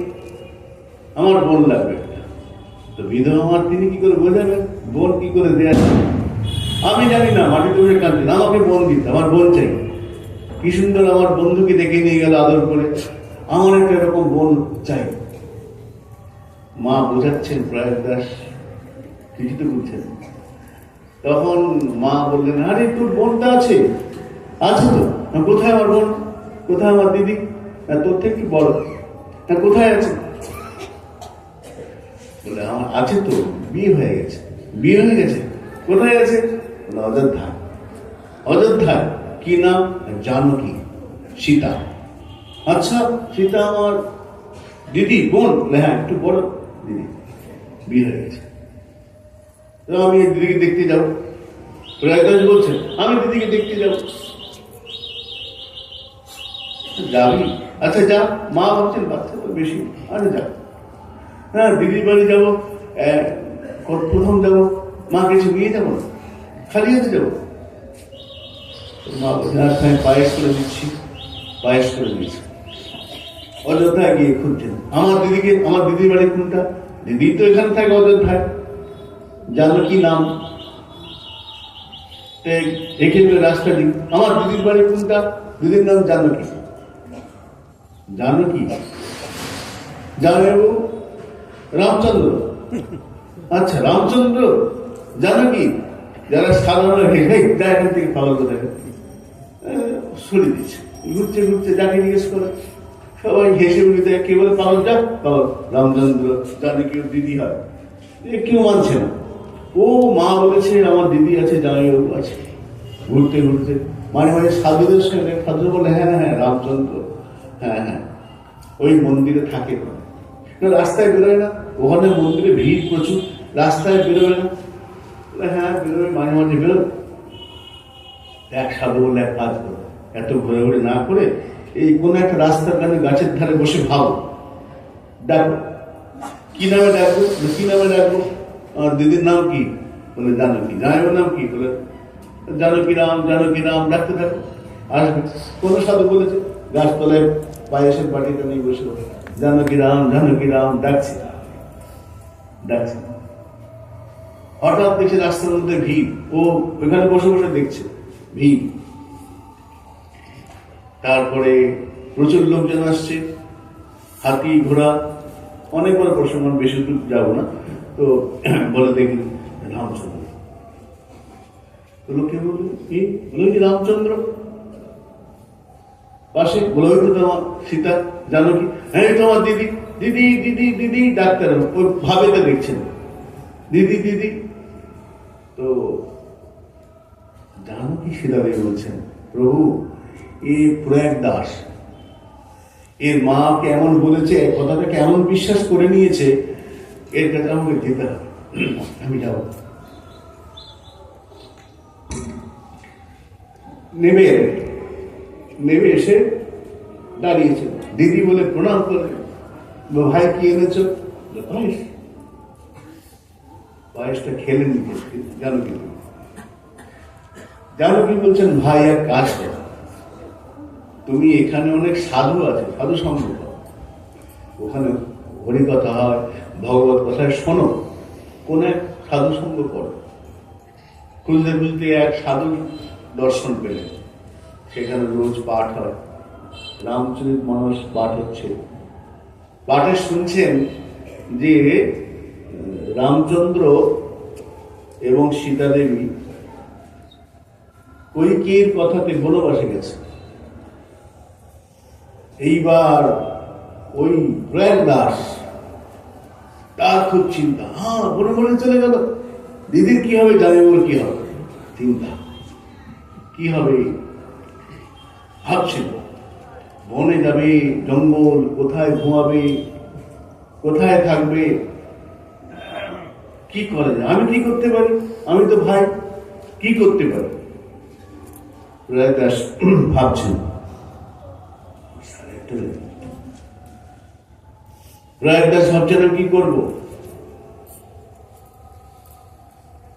আমার বোন লাগবে। তো বিধবা আমার তিনি কি করে বোঝাবেন বোন কি করে দেয়া? আমি জানি না, মাটি তুলে কাঁদছেন, আমাকে বোন দিতে, আমার বোন চাই। কি সুন্দর আমার বন্ধুকে ডেকে নিয়ে গেল আদর করে, আমার একটা এরকম বোন চাই। মা বোঝাচ্ছেন, প্রয়াগদাস কিছু তো বুঝছেন। তখন মা বললেন, আরে তোর বোনটা আছে? আছে তো। কোথায় আমার বোন? কোথায় আমার দিদি? তোর থেকে একটু বড়। কোথায় আছে? বলে, আমার আছে তো, বিয়ে হয়ে গেছে। বিয়ে হয়ে গেছে? কোথায় আছে? অযোধ্যায়। অযোধ্যায়? কি নাম? জানকী, সীতা। আচ্ছা, সীতা আমার দিদি, বোন? হ্যাঁ, একটু বড় দিদি, বিয়ে হয়ে গেছে। আমি দিদিকে দেখতে যাবো। প্রয়াগরাজ বলছেন, আমি দিদিকে দেখতে যাব। যাবি? আচ্ছা যা। মা ভাবছেন বাচ্চা তো বেশি, আরে যা। হ্যাঁ, দিদির বাড়ি যাবো, প্রথম যাবো, মা কিছু নিয়ে যাবো না, খালি হাতে যাবো। মা বলছেন, আচ্ছা আমি পায়েস করে দিচ্ছি। পায়েস করে দিচ্ছি। অযোধ্যায় গিয়ে খুঁজছেন আমার দিদিকে। আমার দিদির বাড়ি কোনটা? দিদি তো এখানে থাকে অযোধ্যায়। জানো কি নাম? এখানে রাস্তা দিই, আমার দিদির বাড়ি কোনটা? দিদির নাম জানকী। জানকী জানবাবু রামচন্দ্র। আচ্ছা রামচন্দ্র জানকী, যারা সাধারণ এখান থেকে পালন করে সরিয়ে দিচ্ছে। ঘুরতে ঘুরতে যাকে জিজ্ঞেস করে সবাই হেসে উঠে দেয়, কে বলে পালন যাক পালন, রামচন্দ্র জানকী দিদি হয়। কেউ মানছে না। ও মা বলেছে আমার দিদি আছে, জামাইবাবু আছে। ঘুরতে ঘুরতে মাঝে মাঝে সাধুদের সঙ্গে সাধু বলে হ্যাঁ হ্যাঁ রামচন্দ্র, হ্যাঁ হ্যাঁ ওই মন্দিরে থাকে। না রাস্তায় বেরোয় না, ওখানে মন্দিরে ভিড় প্রচুর, রাস্তায় বেরোয় না। হ্যাঁ বেরোবে, মাঝে মাঝে বেরোবে। এক সাধু বলে এক কাজ করো, এত ঘুরে ঘুরে না করে এই কোনো একটা রাস্তার কাছে গাছের ধারে বসে ভাবো, ডাকো। কি নামে ডাকবো? কি নামে ডাকবো? আমার দিদির নাম কি? বলে জানকী। জামাইবাবুর নাম কি? বলে জানকী রাম, জানকী রাম। ডাকতে থাকো, আসবে। কোন সাধু বলেছে গাছতলায় পায়েসের বাটিটা নিয়ে বসে জানকী রাম, জানকী রাম ডাকছে ডাকছে। হঠাৎ দেখছে রাস্তার মধ্যে ভিড়, ও ওইখানে বসে বসে দেখছে ভিড়। তারপরে প্রচুর লোকজন আসছে, হাতি ঘোড়া, অনেক বড় প্রসঙ্গ, বেশি দূর যাবো না। তো বলে দেখি রামচন্দ্র। লোকে বলল কি? বলে কি রামচন্দ্র? পাশে বলে তো তোমার সীতা, জানকী। হ্যাঁ তোমার দিদি, দিদি দিদি দিদি। ডাক্তার ওই ভাবে তো দেখছেন দিদি দিদি। তো জানকী সীতাদেবী বলছেন, প্রভু এ প্রয়াগ দাস, এর মা কেমন বলেছে, কথাটা কেমন বিশ্বাস করে নিয়েছে, এর কাছে আমাকে যেতে হবে, আমি যাব। নেমে এসে দাঁড়িয়েছে। দিদি বলে প্রণাম করে, ভাই কি এনেছ? পায়েস। পায়েসটা খেলে নিতে জানকী। জানকী বলছেন, ভাই এক কাজ করো, তুমি এখানে অনেক সাধু আছে, সাধু সঙ্গ করো, ওখানে হরিকথা হয়, ভগবত কথায় শোনো, কোন এক সাধু সঙ্গ করো। খুঁজতে খুঁজতে এক সাধু দর্শন পেলেন, সেখানে রোজ পাঠ হয়, রামচরিত মানস পাঠ হচ্ছে। পাঠে শুনছেন যে রামচন্দ্র এবং সীতা দেবী কৈকেয়ীর কথাতে বনবাসে গেছে। এইবার ওই প্রয়াগ দাস, তার খুব চিন্তা, হ্যাঁ বনে চলে গেল, দিদির কি হবে, জামাইবাবুর কি হবে, চিন্তা কি হবে ভাবছিল। বনে যাবে, জঙ্গল, কোথায় ঘুমাবে, কোথায় থাকবে, কি করা যায়, আমি কি করতে পারি, আমি তো ভাই, কি করতে পারি। প্রয়াগ দাস ভাবছেন, প্রয়াগ দাস ভাবছেন কি করব।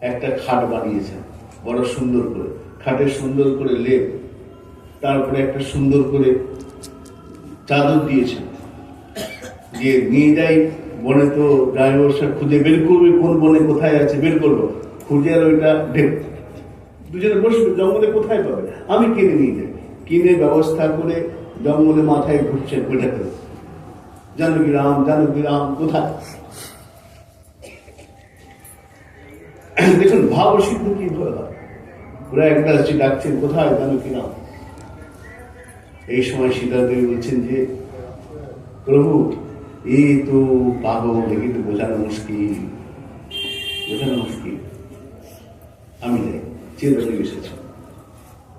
একটা খাট বানিয়েছেন বড় সুন্দর করে, খাটের সুন্দর করে লেপ, তারপরে একটা সুন্দর করে চাদর দিয়েছেন, যে নিয়ে যাই বনে। তো ড্রাইভার খুঁজে বের করবে কোন বনে কোথায় আছে, বের করবো, খুঁজে আর ওইটা দুজনে বসবে, জঙ্গলে কোথায় পাবে, আমি কিনে নিয়ে যাই। কিনে ব্যবস্থা করে জঙ্গলে মাথায় ঘুরছেন ওইটা করে, জানকী রাম, জানকী রাম কোথায়। দেখুন ভাব সিদ্ধ কি হয়। প্রয়াগ দাসজি ডাকছেন, কোথায় জানকী রাম। এই সময় সীতা দেবী বলছেন যে, প্রভু এই তো পাগল, কিন্তু বোঝানো মুশকিল, বোঝানো মুশকিল। আমি যাই। চিন্তা করে এসেছি,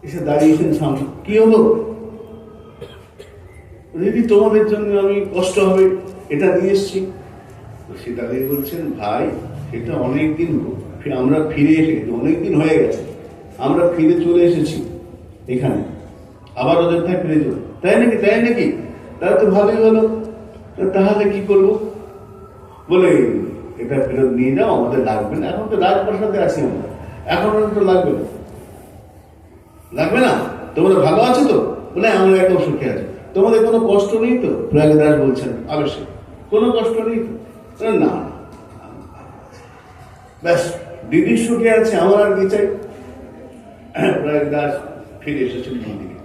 এসে দাঁড়িয়েছেন সামনে। কি হলো? দিদি তোমাদের জন্য আমি কষ্ট হবে এটা নিয়ে এসছি। সীতা দেবী বলছেন, ভাই এটা অনেকদিন আমরা ফিরে এসেছি, অনেকদিন হয়ে গেছে, আমরা ফিরে চলে এসেছি এখানে, আবার অযোধ্যায় ফিরে যাবো। তাই নাকি? তাই নাকি? তাহলে তো ভালোই হলো। তাহলে কি করবো? বলে এটা ফেরত নিয়ে যাও, আমাদের লাগবে না, এখন তো রাজপ্রাসাদে আছি আমরা, এখন তো লাগবে না। লাগবে না? তোমরা ভালো আছো তো? বলে আমরা একদম সুখে আছি, তোমাদের কোনো কষ্ট নেই তো? প্রয়াগ দাস বলছেন, অবশ্যই কোনো কষ্ট নেই তো? না, ব্যাস দিদির সুখে আছে, আমার আর কি চাই। প্রয়াগ দাস ফিরে এসেছেন মন্দিরে।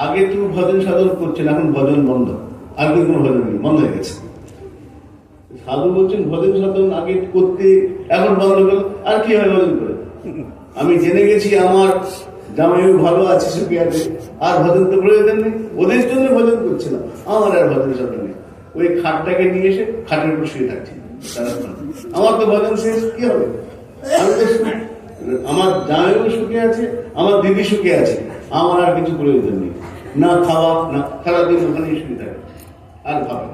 আগে তো ভজন সাধন করছেন, এখন ভজন বন্ধ, আগে কোনো ভজন নেই, বন্ধ হয়ে গেছে। সাধু বলছেন ভজন সাধন আগে করতে, এখন বন্ধ করল, আর কি হয় ভজন করে? আমি জেনে গেছি আমার জামাইও ভালো আছে, সুখে আছে, আর ভজন তো প্রয়োজন নেই, ওদের জন্য ভজন করছে না, আমার আর ভজন সাধন নেই। ওই খাটটাকে নিয়ে এসে খাটের উপর শুয়ে থাকছি, আমার তো ভজন শেষ, কি হবে? আমি তো আমার জামাইও সুখে আছে, আমার দিদি সুখে আছে, আমার আর কিছু প্রয়োজন নেই, না খাওয়া, না সারাদিন ওখানে শুয়ে থাকে আর ভাবে।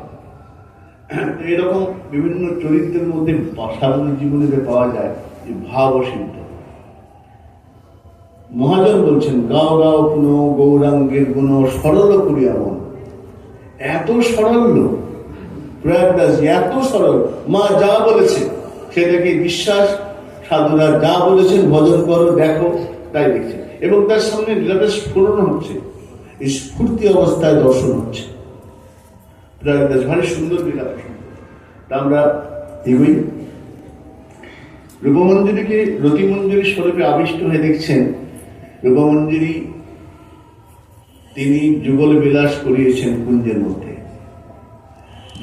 এরকম বিভিন্ন চরিত্রের মধ্যে সাধারণ জীবনে পাওয়া যায় যে ভাব ও সিদ্ধ। মহাজন বলছেন, গাও গাও কোন গৌরাঙ্গের গুণ সরল করিয়া মন। এত সরল প্রয়াগরাজ, এত সরল, মা যা বলেছে সেটাকে বিশ্বাস, সাধুরা যা বলেছেন ভজন করো, দেখো, তাই দেখছে, এবং তার সামনে লীলাটা স্ফুরণ হচ্ছে, এই স্ফূর্তি অবস্থায় দর্শন হচ্ছে। প্রয়াগরাজ ভারী সুন্দর লীলা। আমরা এগোই। রূপমঞ্জুরিকে রতিমঞ্জুরি স্বরূপে আবিষ্ট হয়ে দেখছেন। রূপমঞ্জুরি তিনি যুগল বিলাস করিয়েছেন কুঞ্জের মধ্যে।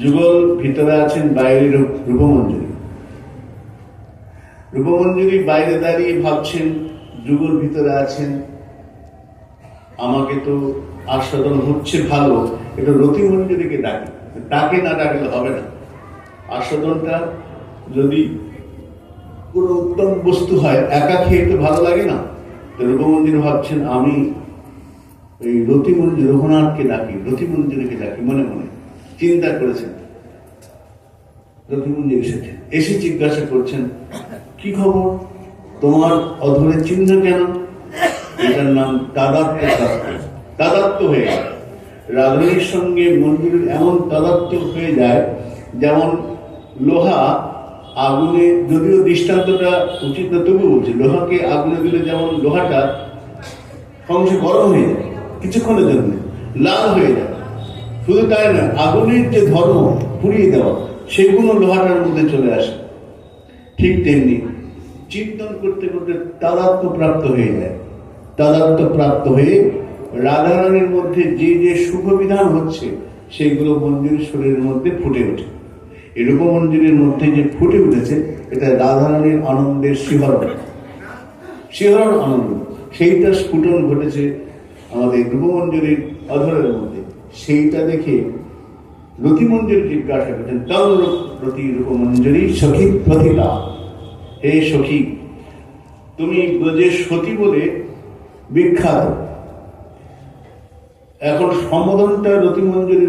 যুগল ভিতরে আছেন, বাইরে রূপমঞ্জুরি। রূপমঞ্জুরি বাইরে দাঁড়িয়ে ভাবছেন, যুগল ভিতরে আছেন, আমাকে তো আস্বাদন হচ্ছে ভালো, এটা রতিমঞ্জুরিকে ডাকি, তাকে না ডাকলে হবে না। আস্বাদনটা যদি কোনো উত্তম বস্তু হয়, একা খেয়ে তো ভালো লাগে না। রূপমঞ্জুরি ভাবছেন, আমি এই রতিমঞ্জুরি, রঘুনাথকে ডাকি, রতিমঞ্জুরিকে ডাকি, মনে মনে চিন্তা করেছেন। রতিমঞ্জুরি এসেছেন, এসে জিজ্ঞাসা করছেন, কি খবর, তোমার অধরে চিহ্ন কেন? এটার নাম তাদাত্ম্য। তাদাত্ম্য হয়ে যায় রাধুনির সঙ্গে মঞ্জুরির, এমন তাদাত্ম্য হয়ে যায় যেমন লোহা আগুনে, যদিও দৃষ্টান্তটা উচিত না তবু বলছি, লোহাকে আগুনে দিলে যেমন লোহাটা ক্রমশ গরম হয়ে যায়, কিছুক্ষণের জন্য লাল হয়ে যায়, শুধু তাই না, আগুনের যে ধর্ম পুড়িয়ে দেওয়া, সেগুলো লোহাটার মধ্যে চলে আসে। ঠিক তেমনি চিন্তন করতে করতে তাদাত্ম্য প্রাপ্ত হয়ে যায়। তাদাত্ম্য প্রাপ্ত হয়ে রাধারানীর মধ্যে যে যে শুভ বিধান হচ্ছে, সেগুলো মঞ্জুরির শরীরের মধ্যে ফুটে ওঠে। এই রূপমঞ্জুরির মধ্যে যে ফুটে উঠেছে, এটা রাধারানীর আনন্দের শিহরণ, শিহরণ আনন্দ, সেইটা স্ফুটন ঘটেছে আমাদের রূপমঞ্জুরির অধরের মধ্যে। সেইটা দেখে রতিমঞ্জুরি জিজ্ঞাসা করছেন, তং রতি রূপমঞ্জুরি সখী প্রতিলা। হে সখী, তুমি ব্রজের সতী বলে বিখ্যাত। এখন সম্বোধনটা রতিমঞ্জুরি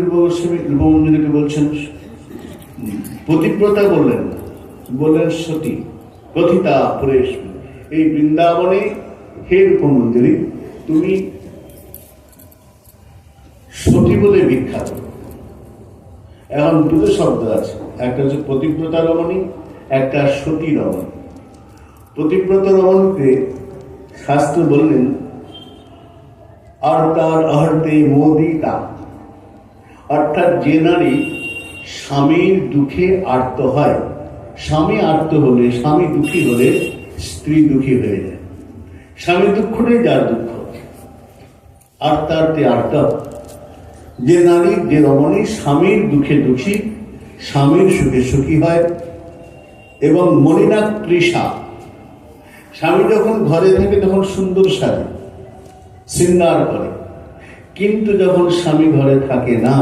রূপমঞ্জুরিকে বলছেন পতিব্রতা, বললেন সতী কথিতা পুরেশ। এই বৃন্দাবনে হে রূপমঞ্জুরি, তুমি সতী বলে বিখ্যাত। এখন দুটো শব্দ আছে, একটা হচ্ছে পতিব্রতা রমণী, একটা সতী রমণী। পতিব্রতা রমণীকে শাস্ত্র বললেন আর্তার আহর্তে মোদিতা, অর্থাৎ যে নারী স্বামীর দুঃখে আর্ত হয়। স্বামী আর্ত হলে, স্বামী দুঃখী হলে স্ত্রী দুঃখী হয়ে যায়। স্বামী দুঃখটাই যার দুঃখ, আর্তার্তে আর্ত। যে নারী, যে রমণী স্বামীর দুঃখে দুঃখী, স্বামীর সুখে সুখী হয়। এবং মলিনা তৃষা, স্বামী যখন ঘরে থাকে তখন সুন্দর সাজে, শৃঙ্গার করে, কিন্তু যখন স্বামী ঘরে থাকে না,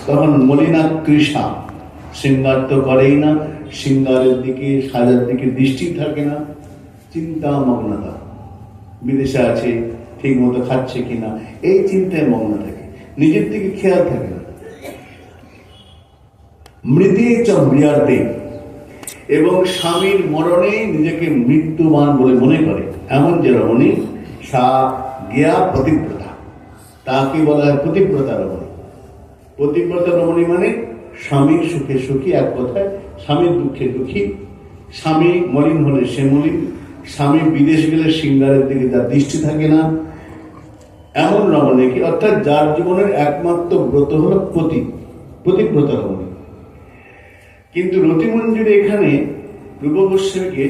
তখন মলিনা তৃষা, শৃঙ্গার তো করেই না, শৃঙ্গারের দিকে, সাজার দিকে দৃষ্টি থাকে না, চিন্তা মগ্নতা, বিদেশে আছে, ঠিক মতো খাচ্ছে কিনা, এই চিন্তায় মগ্ন থাকে, নিজের দিকে খেয়াল থাকে না। মৃতে চ মৃয়ার্তে, এবং স্বামীর মরণে নিজেকে মৃত্যুবান বলে মনে করে, এমন যে রমণী, সা জ্ঞা পতিব্রতা, তাকে বলা হয় পতিব্রতা রমণী। পতিব্রতা রমণী মানে স্বামীর সুখে সুখী, এক কথায় স্বামীর দুঃখে দুঃখী। স্বামী মলিন হলে সে মলিন, স্বামী বিদেশ গেলে সিঙ্গারের দিকে তার দৃষ্টি থাকে না, এমন রমণী কি, অর্থাৎ যার জীবনের একমাত্র ব্রত হল পতিব্রতা রমণী। কিন্তু রতিমঞ্জুরি এখানে রূপ গোস্বামীকে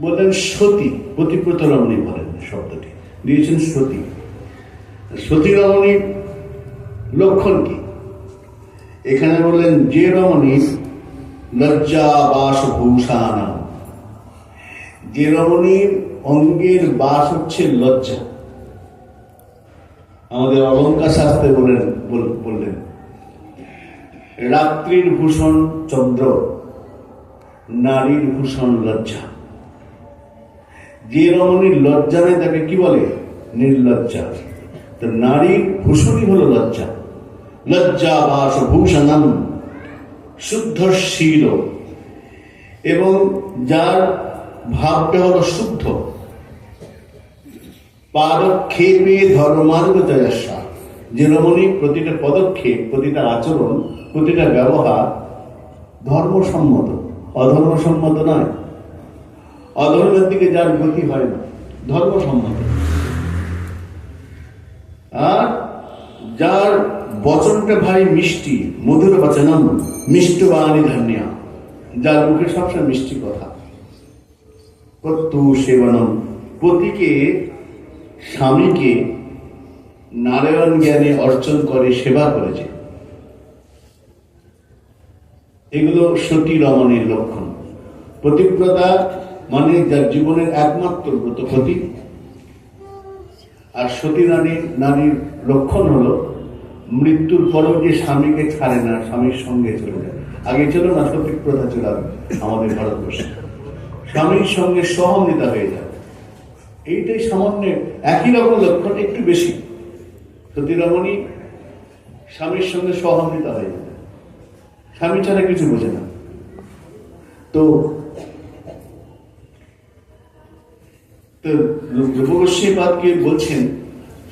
বললেন সতী, পতিব্রত রমণী বলেন শব্দটি, দিয়েছেন সতী। সতী রমণীর লক্ষণ কি? এখানে বললেন যে রমণীর লজ্জা বাস ভূষানা, যে রমণীর অঙ্গের বাস হচ্ছে লজ্জা। আমাদের অলঙ্কার শাস্ত্রে বললেন রাত্রির ভূষণ চন্দ্র, নারীর ভূষণ লজ্জা। যে রমণীর লজ্জা নেই তাকে কি বলে? নির্লজ্জা। তো নারীর ভূষণই হলো লজ্জা। লজ্জা বাস ভূষণম শুদ্ধশীল, এবং যার ভাবটা হলো শুদ্ধ। পারক্ষেপে ধর্মানুগতয়স্যা, যে রমণী প্রতিটা পদক্ষেপ, প্রতিটা আচরণ, প্রতিটা ব্যবহার ধর্মসম্মত, অধর্মসম্মত নয়। অধর্মের দিকে যার গতি হয় না, ধর্মসম্মত। আর যার বচনটা ভারী মিষ্টি, মধুর বচনম মিষ্টবাণী ধন্যা, যার মুখে সবসময় মিষ্টি কথা। প্রত্যু সেবনম, পতিকে, স্বামীকে নারায়ণ জ্ঞানে অর্চন করে, সেবা করেছে। এগুলো সতী রমণীর লক্ষণ। পতিব্রতা মানে যার জীবনের একমাত্র ব্রত পতি। আর সতী নারীর লক্ষণ হলো মৃত্যুর পরেও যে স্বামীকে ছাড়ে না, স্বামীর সঙ্গে চলে যায়। আগে ছিল না সতী প্রথা ছিল আমাদের ভারতবর্ষে, স্বামীর সঙ্গে সহমৃতা হয়ে যায়। এইটাই সামান্য একই রকম লক্ষণ, একটু বেশি। সতী রমণী স্বামীর সঙ্গে সহমৃতা হয়ে যায়, স্বামী ছাড়া কিছু বোঝে না। তো রূপগোস্বামীপাদকে বলছেন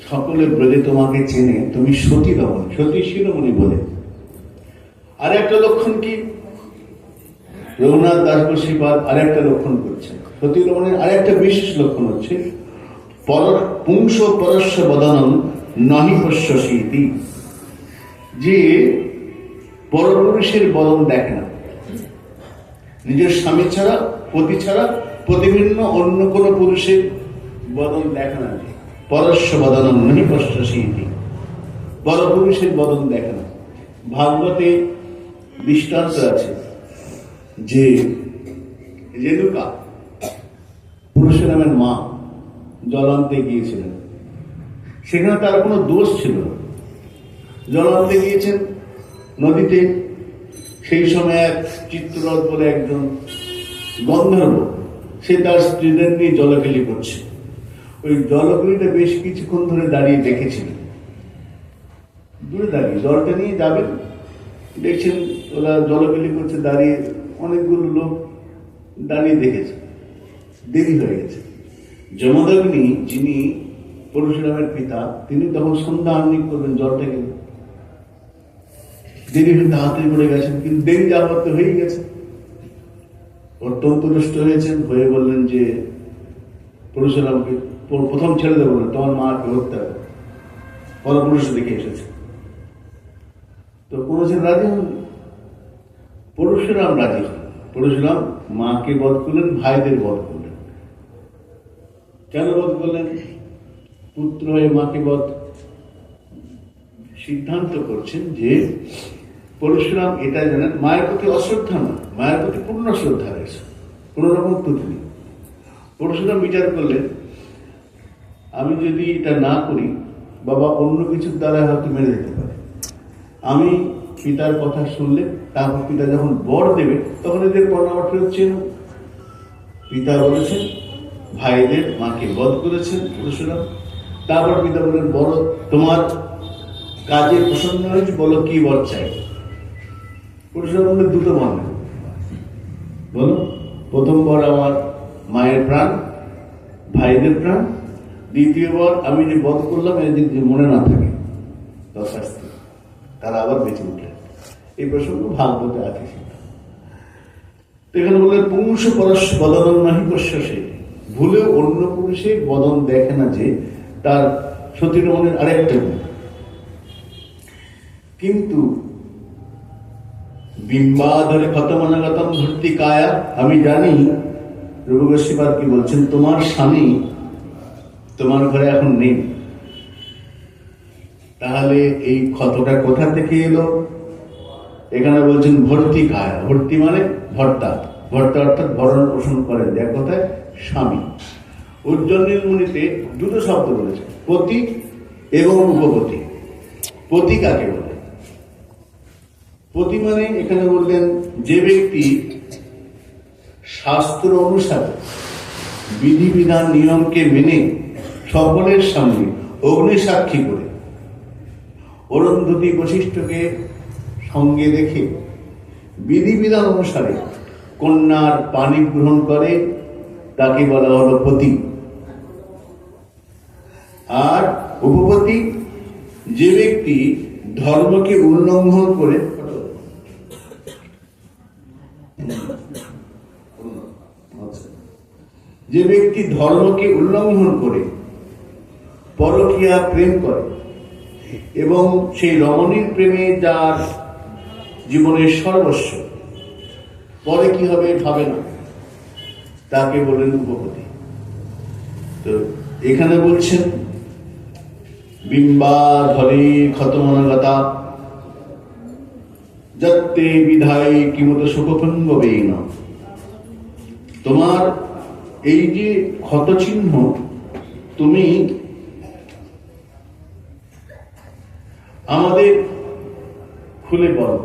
সকলে ব্রজে তোমাকে চেনে, তুমি সতী রমণী, সতী শিরোমণি বলে। আর একটা লক্ষণ কি? রঘুনাথ দাস গোস্বামীপাদ আর একটা লক্ষণ করছেন। সতী রমণীর আর একটা বিশেষ লক্ষণ হচ্ছে পুংস পরস্য বদনম নহি পশ্যসীতি, যে পরপুরুষের বদন দেখে না। নিজের স্বামী ছাড়া, পতি ছাড়া প্রতিভিন্ন অন্য কোন পুরুষের বদন দেখে না। পরস্য বদনম নহি পশ্যসীতি, পরপুরুষের বদন দেখে না। ভাগবতে দৃষ্টান্ত আছে যে রেণুকা পরশুরামের মা জল আনতে গিয়েছিলেন, সেখানে তার কোনো দোষ ছিল না। জল আনতে গিয়েছেন নদীতে, সেই সময় এক চিত্ররথ বলে একজন গন্ধর্ব, সে তার স্ত্রীদের নিয়ে জলকেলি করছে। ওই জলকেলিটা বেশ কিছুক্ষণ ধরে দাঁড়িয়ে দেখেছিলেন, দূরে দাঁড়িয়ে জলটা নিয়ে যাবেন, দেখছেন ওরা জলকেলি করছে, দাঁড়িয়ে অনেকগুলো লোক দাঁড়িয়ে দেখেছে। দেরি হয়ে গেছে। যমদগ্নি, যিনি পরশুরামের পিতা, তিনি তখন সন্ধ্যা আহ্নিক করবেন জলটাকে। দেরি হয়ে তাড়াতাড়ি করে গেছেন, কিন্তু দেরি যাওয়ার তো হয়ে গেছে। অত্যন্ত রুষ্ট হয়েছেন, হয়ে বললেন যে পরশুরামকে প্রথম ছেড়ে দেবো না, তোমার মাকে হত্যা করে, পরপুরুষ দেখে এসেছে। তো পরশুরাম রাজি হন, পরশুরাম রাজি হন। পরশুরাম মাকে বধ করলেন, ভাইদের বধ করলেন। কেন বধ করলেন? পুত্র হয়ে মাকে বধ। সিদ্ধান্ত করছেন যে পরশুরাম এটা জানেন মায়ের প্রতি অশ্রদ্ধা নয়, মায়ের প্রতি পূর্ণ শ্রদ্ধা রয়েছে, কোন রকম ত্রুটি নেই। পরশুরাম বিচার করলেন আমি যদি এটা না করি, বাবা অন্য কিছুর দ্বারা হয়তো মেরে দিতে পারে। আমি পিতার কথা শুনলে, তারপর পিতা যখন বর দেবে তখন এদের বর আবার ফেরত ছিল। পিতা বলেছেন ভাইদের মাকে বধ করেছেন পরশুরাম। তারপর পিতা বলেন বড় তোমার কাজে প্রসন্ন হয়েছে, বলো কি বর চাই। পরশুরাম বললেন দুটো বর নেব, বলো। প্রথম বর আমার মায়ের প্রাণ, ভাইদের প্রাণ। দ্বিতীয় বর আমি যে বধ করলাম এদের যে মনে না থাকে তার শাস্তি, তারা আবার বেঁচে উঠলেন। এই প্রসঙ্গ ভাগবতে আছে। এখানে বললেন পুংস পরশ বদন নাহি পশ্যসে, ভুলেও অন্য পুরুষের বদন দেখে না যে তার সতী রমণীর আরেকটা গুণ। কিন্তু বিম্বাধরে ক্ষতমনাগতম ভর্তি কায়া, আমি জানি রূপগোস্বীপাদ কি বলছেন, তোমার স্বামী তোমার ঘরে এখন নেই, তাহলে এই ক্ষতটা কোথা থেকে এলো? এখানে বলছেন ভর্তি খায়, ভর্তি মানে ভর্তা, ভর্তা অর্থাৎ ভরণ পোষণ করেন, এক কথায় স্বামী। উজ্জ্বল নীলমণিতে দুটো শব্দ বলেছে, পতি এবং উপপতি। পতি কাকে বলে? পতি মানে এখানে বললেন যে ব্যক্তি শাস্ত্র অনুসারে বিধিবিধান নিয়মকে মেনে সকলের সামনে অগ্নি সাক্ষী করে অরুন্ধতী বশিষ্ঠকে সঙ্গে রেখে বিধিবিধান অনুসারে কন্যার পানি গ্রহণ করে, তাকে বলা হলো পতি। আর উপপতি যে ব্যক্তি ধর্মকে উল্লঙ্ঘন করে, যে ব্যক্তি ধর্মকে উল্লঙ্ঘন করে পরকীয়া প্রেম করে এবং সেই রমণীর প্রেমে যার জীবনের সর্বস্ব, পরে কি হবে ভাবে না, তাকে বলেন উপপতি। তো এখানে বলছেন বিম্বা ধরে ক্ষতমনগতা যত্তে বিধায় কিমত সুখভঙ্গ বেই না। তোমার এই যে ক্ষত চিহ্ন, তুমি আমাদের খুলে বলো।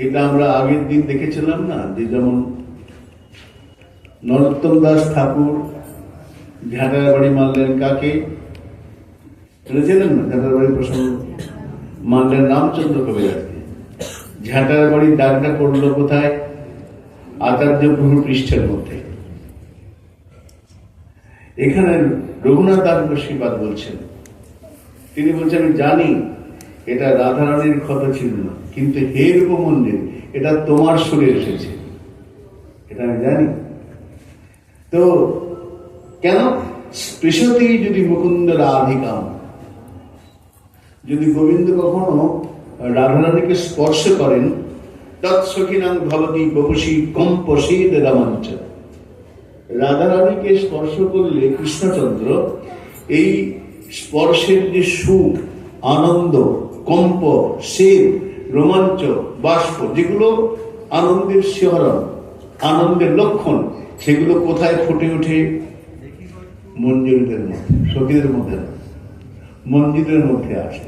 এটা আমরা আগের দিন দেখেছিলাম না, যে যেমন নরোত্তম দাস ঠাকুর ঝাঁটার বাড়ি মারলেন কাকে? শুনেছিলেন না? ঝাঁটার বাড়ি প্রসঙ্গ মারলেন রামচন্দ্র কবিরাজকে। ঝাঁটার বাড়ির দাগটা পড়লো কোথায়? আচার্য প্রভু পৃষ্ঠের মধ্যে। এখানে রঘুনাথ দাস গোস্বীপাদ বলছেন, তিনি বলছেন আমি জানি এটা রাধারানীর ক্ষত ছিল না, কিন্তু হে রূপমঞ্জুরি এটা তোমার সুরে এসেছে, এটা আমি জানি। তো কেন? স্পৃশতি যদি মুকুন্দ রাধিকাম, যদি গোবিন্দ কখনো রাধারানীকে স্পর্শ করেন, তৎসখিনাং ভবতি বপুষি কম্পসেদ রামাঞ্চ। রাধারানীকে স্পর্শ করলে কৃষ্ণচন্দ্র এই স্পর্শের যে সুখ, আনন্দ, কম্প, সেদ, রোমাঞ্চ, বাষ্প, যেগুলো আনন্দের শিহরণ, আনন্দের লক্ষণ, সেগুলো কোথায় ফুটে ওঠে? মঞ্জুরিদের মধ্যে, সখীদের মধ্যে, মঞ্জিদের মধ্যে আসে।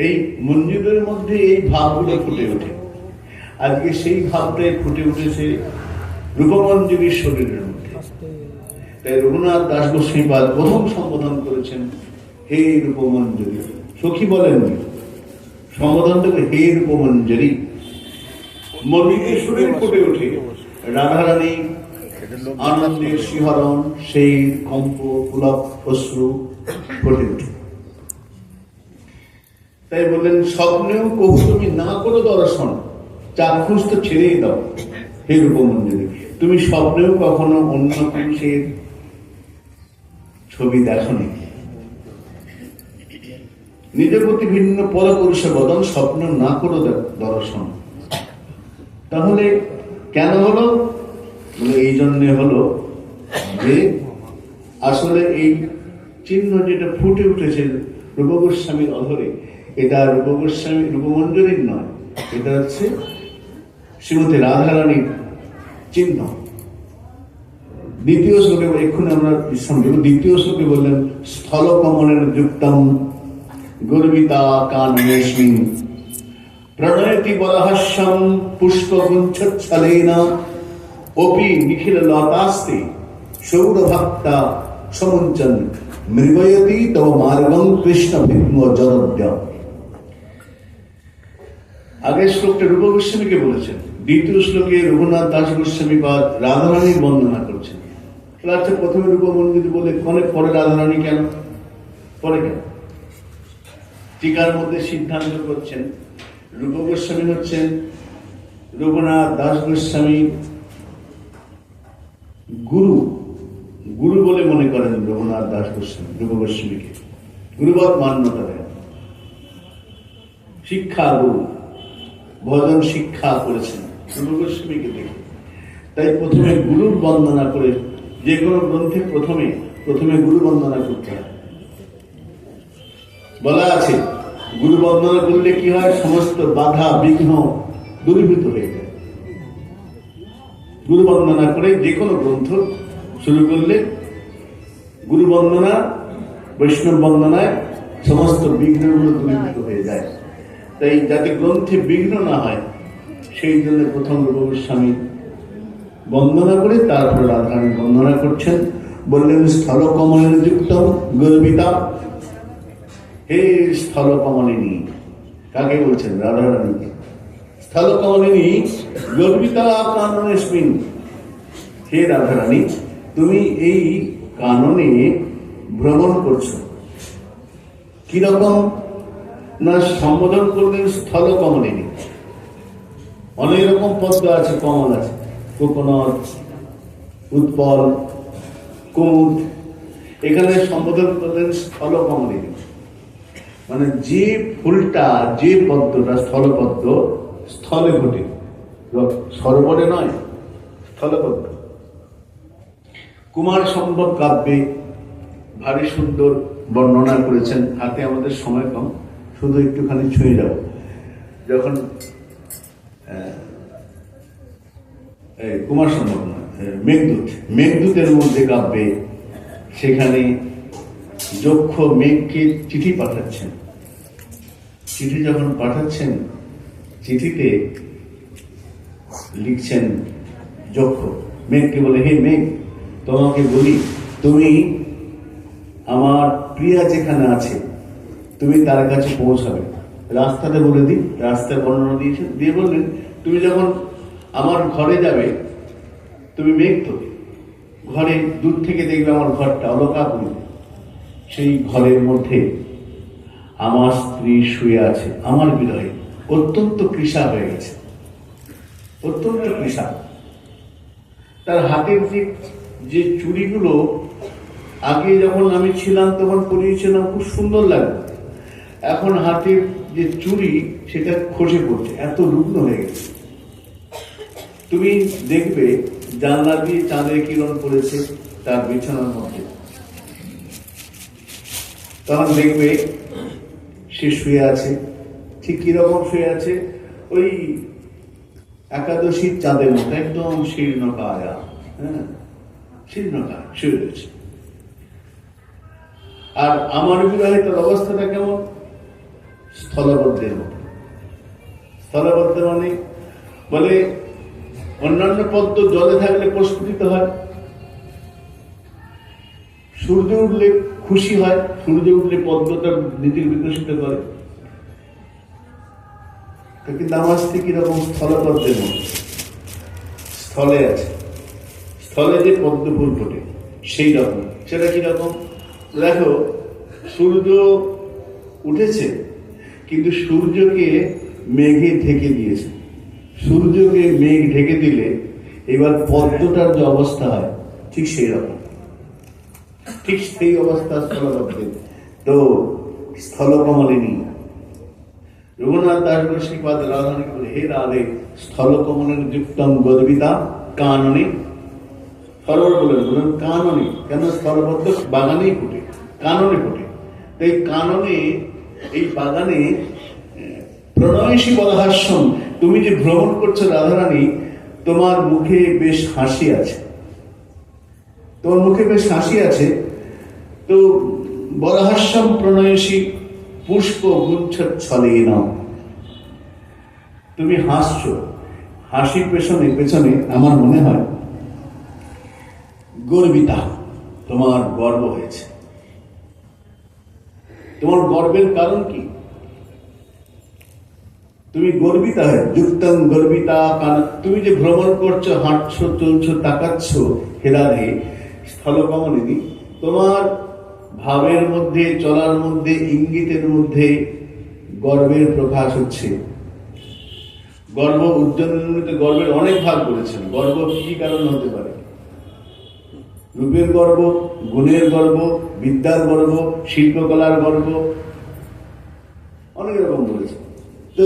এই মঞ্জিদের মধ্যে এই ভাবগুলো ফুটে ওঠে। আজকে সেই ভাবটাই ফুটে উঠেছে রূপমঞ্জুরির শরীরের মধ্যে। তাই রঘুনাথ দাস গোস্বীপাদ প্রথম সম্বোধন করেছেন হে রূপমঞ্জুরি। সখী বলেননি, সম্বোধন থেকে হে রূপমঞ্জুরি। মঞ্জিদের শরীর ফুটে ওঠে, রাধারানী আনন্দের শিহরণ, সেই কম্প, পুলক, অশ্রু ফুটে ওঠে। তাই বললেন স্বপ্নেও কবু তুমি না করো দর্শন, চাক্ষুষ তো ছেড়েই দাও হে রূপমঞ্জুরি। তুমি স্বপ্নেও কখনো অন্য পুরুষের ছবি দেখনি, নিজের প্রতি ভিন্ন পরপুরুষ বদন স্বপ্ন না করো দর্শন। তাহলে কেন হলো? এই জন্যে হলো যে আসলে এই চিহ্ন যেটা ফুটে উঠেছে রূপগোস্বামীর অধরে, এটা রূপগোস্বামী রূপমঞ্জুরির নয়, এটা হচ্ছে শ্রীমতী রাধারানীর চিহ্ন। দ্বিতীয় শ্লোকে, এক্ষুনি আমরা বিশ্রাম দেব, দ্বিতীয় শ্লোকে বললেন স্থল কমলের যুক্তম গর্বিতা কানমেস্মিন প্রণয়তি বরহাস্যম পুষ্পগুঞ্ছচ্ছলেন অপি নিখিল লতাস্তে সৌরভক্তা সমুঞ্চন মৃগয়তি তব মার্গং কৃষ্ণ ভিগ্ন জরদ্য। আগের শ্লোকটা রূপ গোস্বামীকে বলেছেন, দ্বিতীয় শ্লোকে রঘুনাথ দাস গোস্বামীপাদ রাধারানীর বর্ণনা করছেন। আচ্ছা, প্রথমে রূপমঞ্জুরি বলে পরে রাধারানী কেন? পরে কেন? টিকার মধ্যে সিদ্ধান্ত করছেন রূপ গোস্বামী হচ্ছেন রঘুনাথ দাস গোস্বামী গুরু, গুরু বলে মনে করেন রঘুনাথ দাস গোস্বামী রূপ গোস্বামীকে, গুরুবৎ মান্যতা দেন। শিক্ষা গুরু, ভজন শিক্ষা করেছেন, রূপ গোস্বামীকে দেখে। তাই প্রথমে গুরুর বন্দনা করে, যে কোনো গ্রন্থে প্রথমে গুরু বন্দনা করতে হয়। বলা আছে গুরু বন্দনা করলে কি হয়, সমস্ত বাধা বিঘ্ন দূরীভূত হয়ে যায়। গুরু বন্দনা করে যে কোনো গ্রন্থ শুরু করলে গুরু বন্দনা, বৈষ্ণব বন্দনায় সমস্ত বিঘ্নগুলো দূরীভূত হয়ে যায়। তাই যাতে গ্রন্থে বিঘ্ন না হয়, সেই জন্য প্রথম রূপ গোস্বামী বন্দনা করে তারপরে রাধারানী বন্দনা করছেন। বললেন স্থল কমলের যুক্ত গর্বিতা, হে স্থল কমলিনী। কাকে বলছেন? রাধারানীকে। স্থল কমলিনী গর্বিতা কাননেস্মিন, হে রাধারানী তুমি এই কাননে ভ্রমণ করছো। কিরকম না, সম্বোধন করলেন স্থল কমলিনী। অনেক রকম পদ্ম আছে, কমল আছে, কোকোনট, উৎপল, কুমুদ। এখানে সম্বোধন করলেন স্থল কমলিনী, মানে যে ফুলটা, যে পদ্মটা স্থলপদ্ম, স্থলে ঘটে, সরোবরে নয়, স্থলপদ্ম। কুমার সম্ভব কাব্যে ভারী সুন্দর বর্ণনা করেছেন। হাতে আমাদের সময় কম, শুধু একটুখানি ছুঁয়ে যাব। যখন কুমার সম্ভব না, মেঘদূতের মধ্যে কাব্যে, সেখানে যক্ষ মেঘকে চিঠি পাঠাচ্ছেন। চিঠি যখন পাঠাচ্ছেন, চিঠিতে লিখছেন যক্ষ মেঘকে বলে, হে মেঘ তোমাকে বলি, তুমি আমার প্রিয়া যেখানে আছে তুমি তার কাছে পৌঁছাবে। রাস্তাটা বলে দিই, রাস্তার বর্ণনা দিয়েছেন, দিয়ে বললেন তুমি যখন আমার ঘরে যাবে, তুমি মেঘ তো ঘরে দূর থেকে দেখবে আমার ঘরটা অলকাপুরী, সেই ঘরের মধ্যে আমার স্ত্রী শুয়ে আছে, আমার বিরহে অত্যন্ত কৃষা হয়ে গেছে, অত্যন্ত কৃষা। তার হাতের যে চুড়িগুলো আগে যখন আমি ছিলাম তখন পরিয়েছিলাম, খুব সুন্দর লাগতো, এখন হাতের যে চুড়ি সেটা খসে পড়ছে, এত রুগ্ন হয়ে গেছে। তুমি দেখবে জানলা দিয়ে চাঁদের কিরণ পড়েছে তার বিছানার মধ্যে, তখন দেখবে সে শুয়ে আছে। ঠিক কিরকম শুয়ে আছে? ওই একাদশীর চাঁদের মতো, একদম শীর্ণকায়া, হ্যাঁ, শীর্ণকায় শুয়ে রয়েছে। আর আমার বিবাহিত অবস্থাটা কেমন? স্থলবদ্ধের মতো। স্থলবদ্ধ মানে বলে অন্যান্য পদ্ম জলে থাকলে প্রস্ফুটিত হয়, সূর্য উঠলে খুশি হয়, সূর্য উঠলে পদ্মটা নিজের বিকশিত করে। কিন্তু আমার স্ত্রী কিরকম? স্থলপদ্মের মতো, স্থলে আছে, স্থলে যে পদ্ম ফুল ফোটে সেই রকম। সেটা কিরকম? দেখো, সূর্য উঠেছে কিন্তু সূর্যকে মেঘে ঢেকে দিয়েছে। সূর্যকে মেঘ ঢেকে দিলে এবার পদ্মটার যে অবস্থা হয় ঠিক সেই রকম, ঠিক সেই অবস্থা স্থলপদ্মের। তো স্থলকমলিনী রঘুনাথ দাস গোস্বামীপাদ রাধারানীকে বলে, হে রাধে স্থলকমলের যুক্তম গর্বিতা কাননে। সরোবর বলেন কাননে, কেন? স্থলপদ্ম বাগানেই ফুটে, কাননে ফুটে। তাই কাননে, এই বাগানে প্রণয়সী বলহাস্যম, তুমি যে ভ্রমণ করছো রাধারানী, তোমার মুখে বেশ হাসি আছে, তোমার মুখে বেশ হাসি আছে। তো বলহাস্যম প্রণয়সী পুষ্প গুচ্ছলে নাও, তুমি হাসছো, হাসির পেছনে পেছনে আমার মনে হয় গর্বিতা, তোমার গর্ব হয়েছে। তোমার গর্বের কারণ কি? তুমি গর্বিতা হয়, যুক্তং গর্বিতা কারণ তুমি যে ভ্রমণ করছো, হাঁটছো, চলছো, তাকাচ্ছ, হে রাধে স্থলকমলিনী, তোমার ভাবের মধ্যে, চলার মধ্যে, ইঙ্গিতের মধ্যে গর্বের প্রকাশ হচ্ছে। গর্ব উজ্জ্বলনীতে গর্বের অনেক ভাগ করেছেন। গর্ব কি কারণ হতে পারে? রূপের গর্ব, গুণের গর্ব, বিদ্যার গর্ব, শিল্পকলার গর্ব, অনেক রকম বলেছে। তো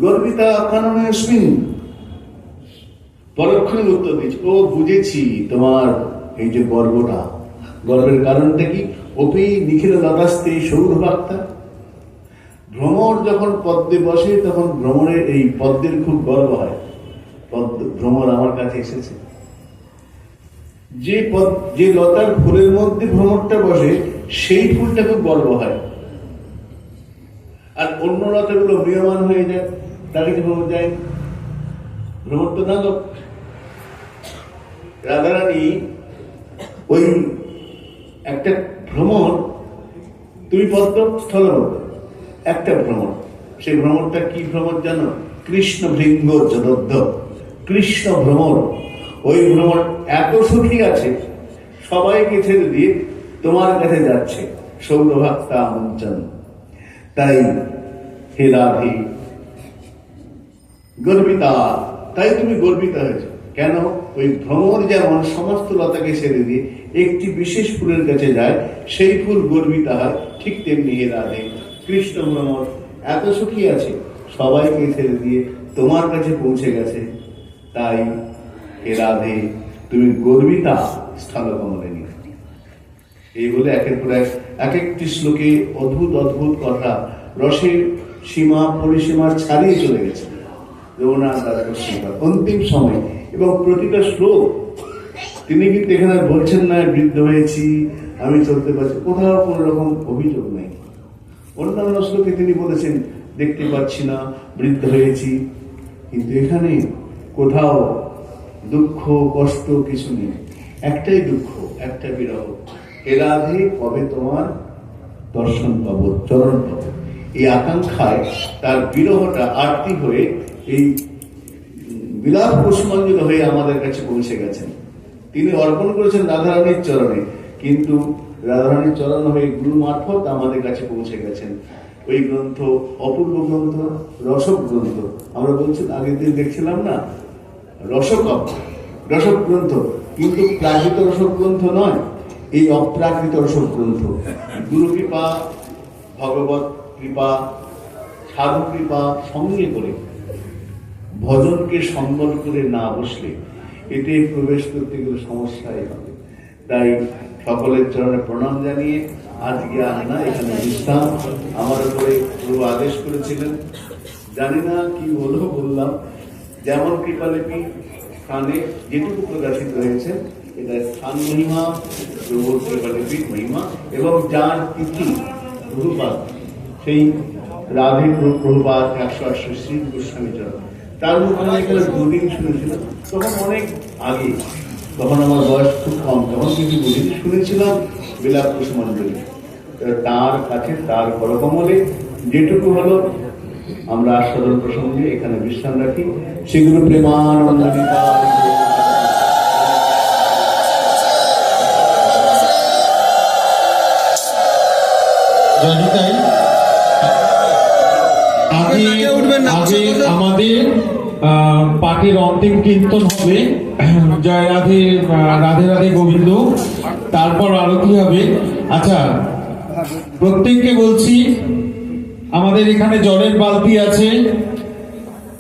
গর্বিতা কাননে অস্মিন, পরক্ষণে উত্তর দিচ্ছে, ও বুঝেছি তোমার এই যে গর্বটা, গর্বের কারণটা কি? অপি নিখিল লতাস্তে সৌরভাক্তা। ভ্রমর যখন পদ্মে বসে তখন ভ্রমণের এই পদ্মের খুব গর্ব হয়, ভ্রমর আমার কাছে এসেছে। যে লতার ফুলের মধ্যে ভ্রমরটা বসে সেই ফুলটা খুব গর্ব হয়, আর অন্য লতাগুলো ম্রিয়মান হয়ে যায়, তাকে ভ্রমর যায়, ভ্রমর তো নাগক। রাধারানী ওই একটা ভ্রমর, তুমি পদ্ম স্থলবদ্ধ একটা ভ্রমর, সেই ভ্রমরটা কি ভ্রমর জানো? কৃষ্ণ ভৃঙ্গ যদদ্ধ, কৃষ্ণ ভ্রমর। ওই ভ্রমর এত সুখী আছে, সবাইকে ছেড়ে দিয়ে তোমার কাছে যাচ্ছে, সৌরভাক্তা মঞ্চন। তাই হে রাধে গর্বিতা, তাই তুমি গর্বিত হয়েছো কেন? ওই ভ্রমর যেমন সমস্ত লতাকে ছেড়ে দিয়ে একটি বিশেষ ফুলের কাছে যায়, সেই ফুল গর্বিতা হয়, ঠিক তেমনি হে রাধে কৃষ্ণ ভ্রমর এত সুখী আছে, সবাইকে ছেড়ে দিয়ে তোমার কাছে পৌঁছে গেছে। তাই হে রাধে তুমি গর্বিতা স্থলকমলে নিয়ে। এই বলে একের পর এক একটি শ্লোকে অদ্ভুত অদ্ভুত কথা, রসের সীমা পরিসীমা ছাড়িয়ে চলে গেছে রঘুনাথ দাস অন্তিম সময়। এবং প্রতিটা শ্লোক তিনি কিন্তু এখানে বলছেন না বৃদ্ধ হয়েছি, আমি চলতে পারছি, কোথাও কোন রকম অভিযোগ নেই। অন্যান্য শ্লোকে তিনি বলেছেন দেখতে পাচ্ছি না, বৃদ্ধ হয়েছি, কিন্তু এখানে কোথাও দুঃখ কষ্ট কিছু নেই, একটাই দুঃখ, একটা বিরহ। হে রাধে কবে তোমার দর্শন পাবো, চরণ পাবো, এই আকাঙ্ক্ষায় তার বিরহটা আরতি হয়ে এই বিলাপ কুসুমাঞ্জিত হয়ে আমাদের কাছে পৌঁছে গেছেন। তিনি অর্পণ করেছেন রাধারানীর চরণে, কিন্তু রাধারানীর চরণ হয়ে গুরু মারফত আমাদের কাছে পৌঁছে গেছেন। ওই গ্রন্থ অপূর্ব গ্রন্থ, রসক গ্রন্থ। আমরা বলছি আগের দিন দেখছিলাম না, রসক গ্রন্থ, কিন্তু প্রাকৃত রসক গ্রন্থ নয়, এই অপ্রাকৃত রসক গ্রন্থ। গুরু কৃপা, ভগবত কৃপা, সাধু কৃপা সঙ্গে করে ভজনকে সম্বল করে না বসলে এতে প্রবেশ করতে গেলে সমস্যাই হবে। তাই সকলের চরণে প্রণাম জানিয়ে আজকে আর না, এখানে বিশ্রাম। আমার উপরে প্রভু আদেশ করেছিলেন, জানি না কি বললাম। যেমন কৃপালিপি স্থানে যেটুকু প্রকাশিত হয়েছে, এটা স্থান মহিমা, প্রভুর কৃপালিপির মহিমা, এবং যার তিথি প্রভুপাদ, সেই রাধে প্রভুপাদ 188 শ্রী গোস্বামী চরণ। তার মুখে আমি এখানে দুদিন শুনেছিলাম, তখন অনেক আগে, তখন আমার বয়স খুব কম, তখন কিছু বুঝিনি, শুনেছিলাম বিলাপ কুসুমাঞ্জলি। তার কাছে তার করকমলে যেটুকু হলো আমরা আস্বাদন প্রসঙ্গে এখানে বিশ্রাম রাখি। সেগুলো প্রেমানন্দিতা। আমাদের পার্টির অন্তিম কীর্তন হবে, জয় রাধে রাধে রাধে গোবিন্দ, তারপর আরতি হবে। আচ্ছা, প্রত্যেককে বলছি আমাদের এখানে জলের বালতি আছে,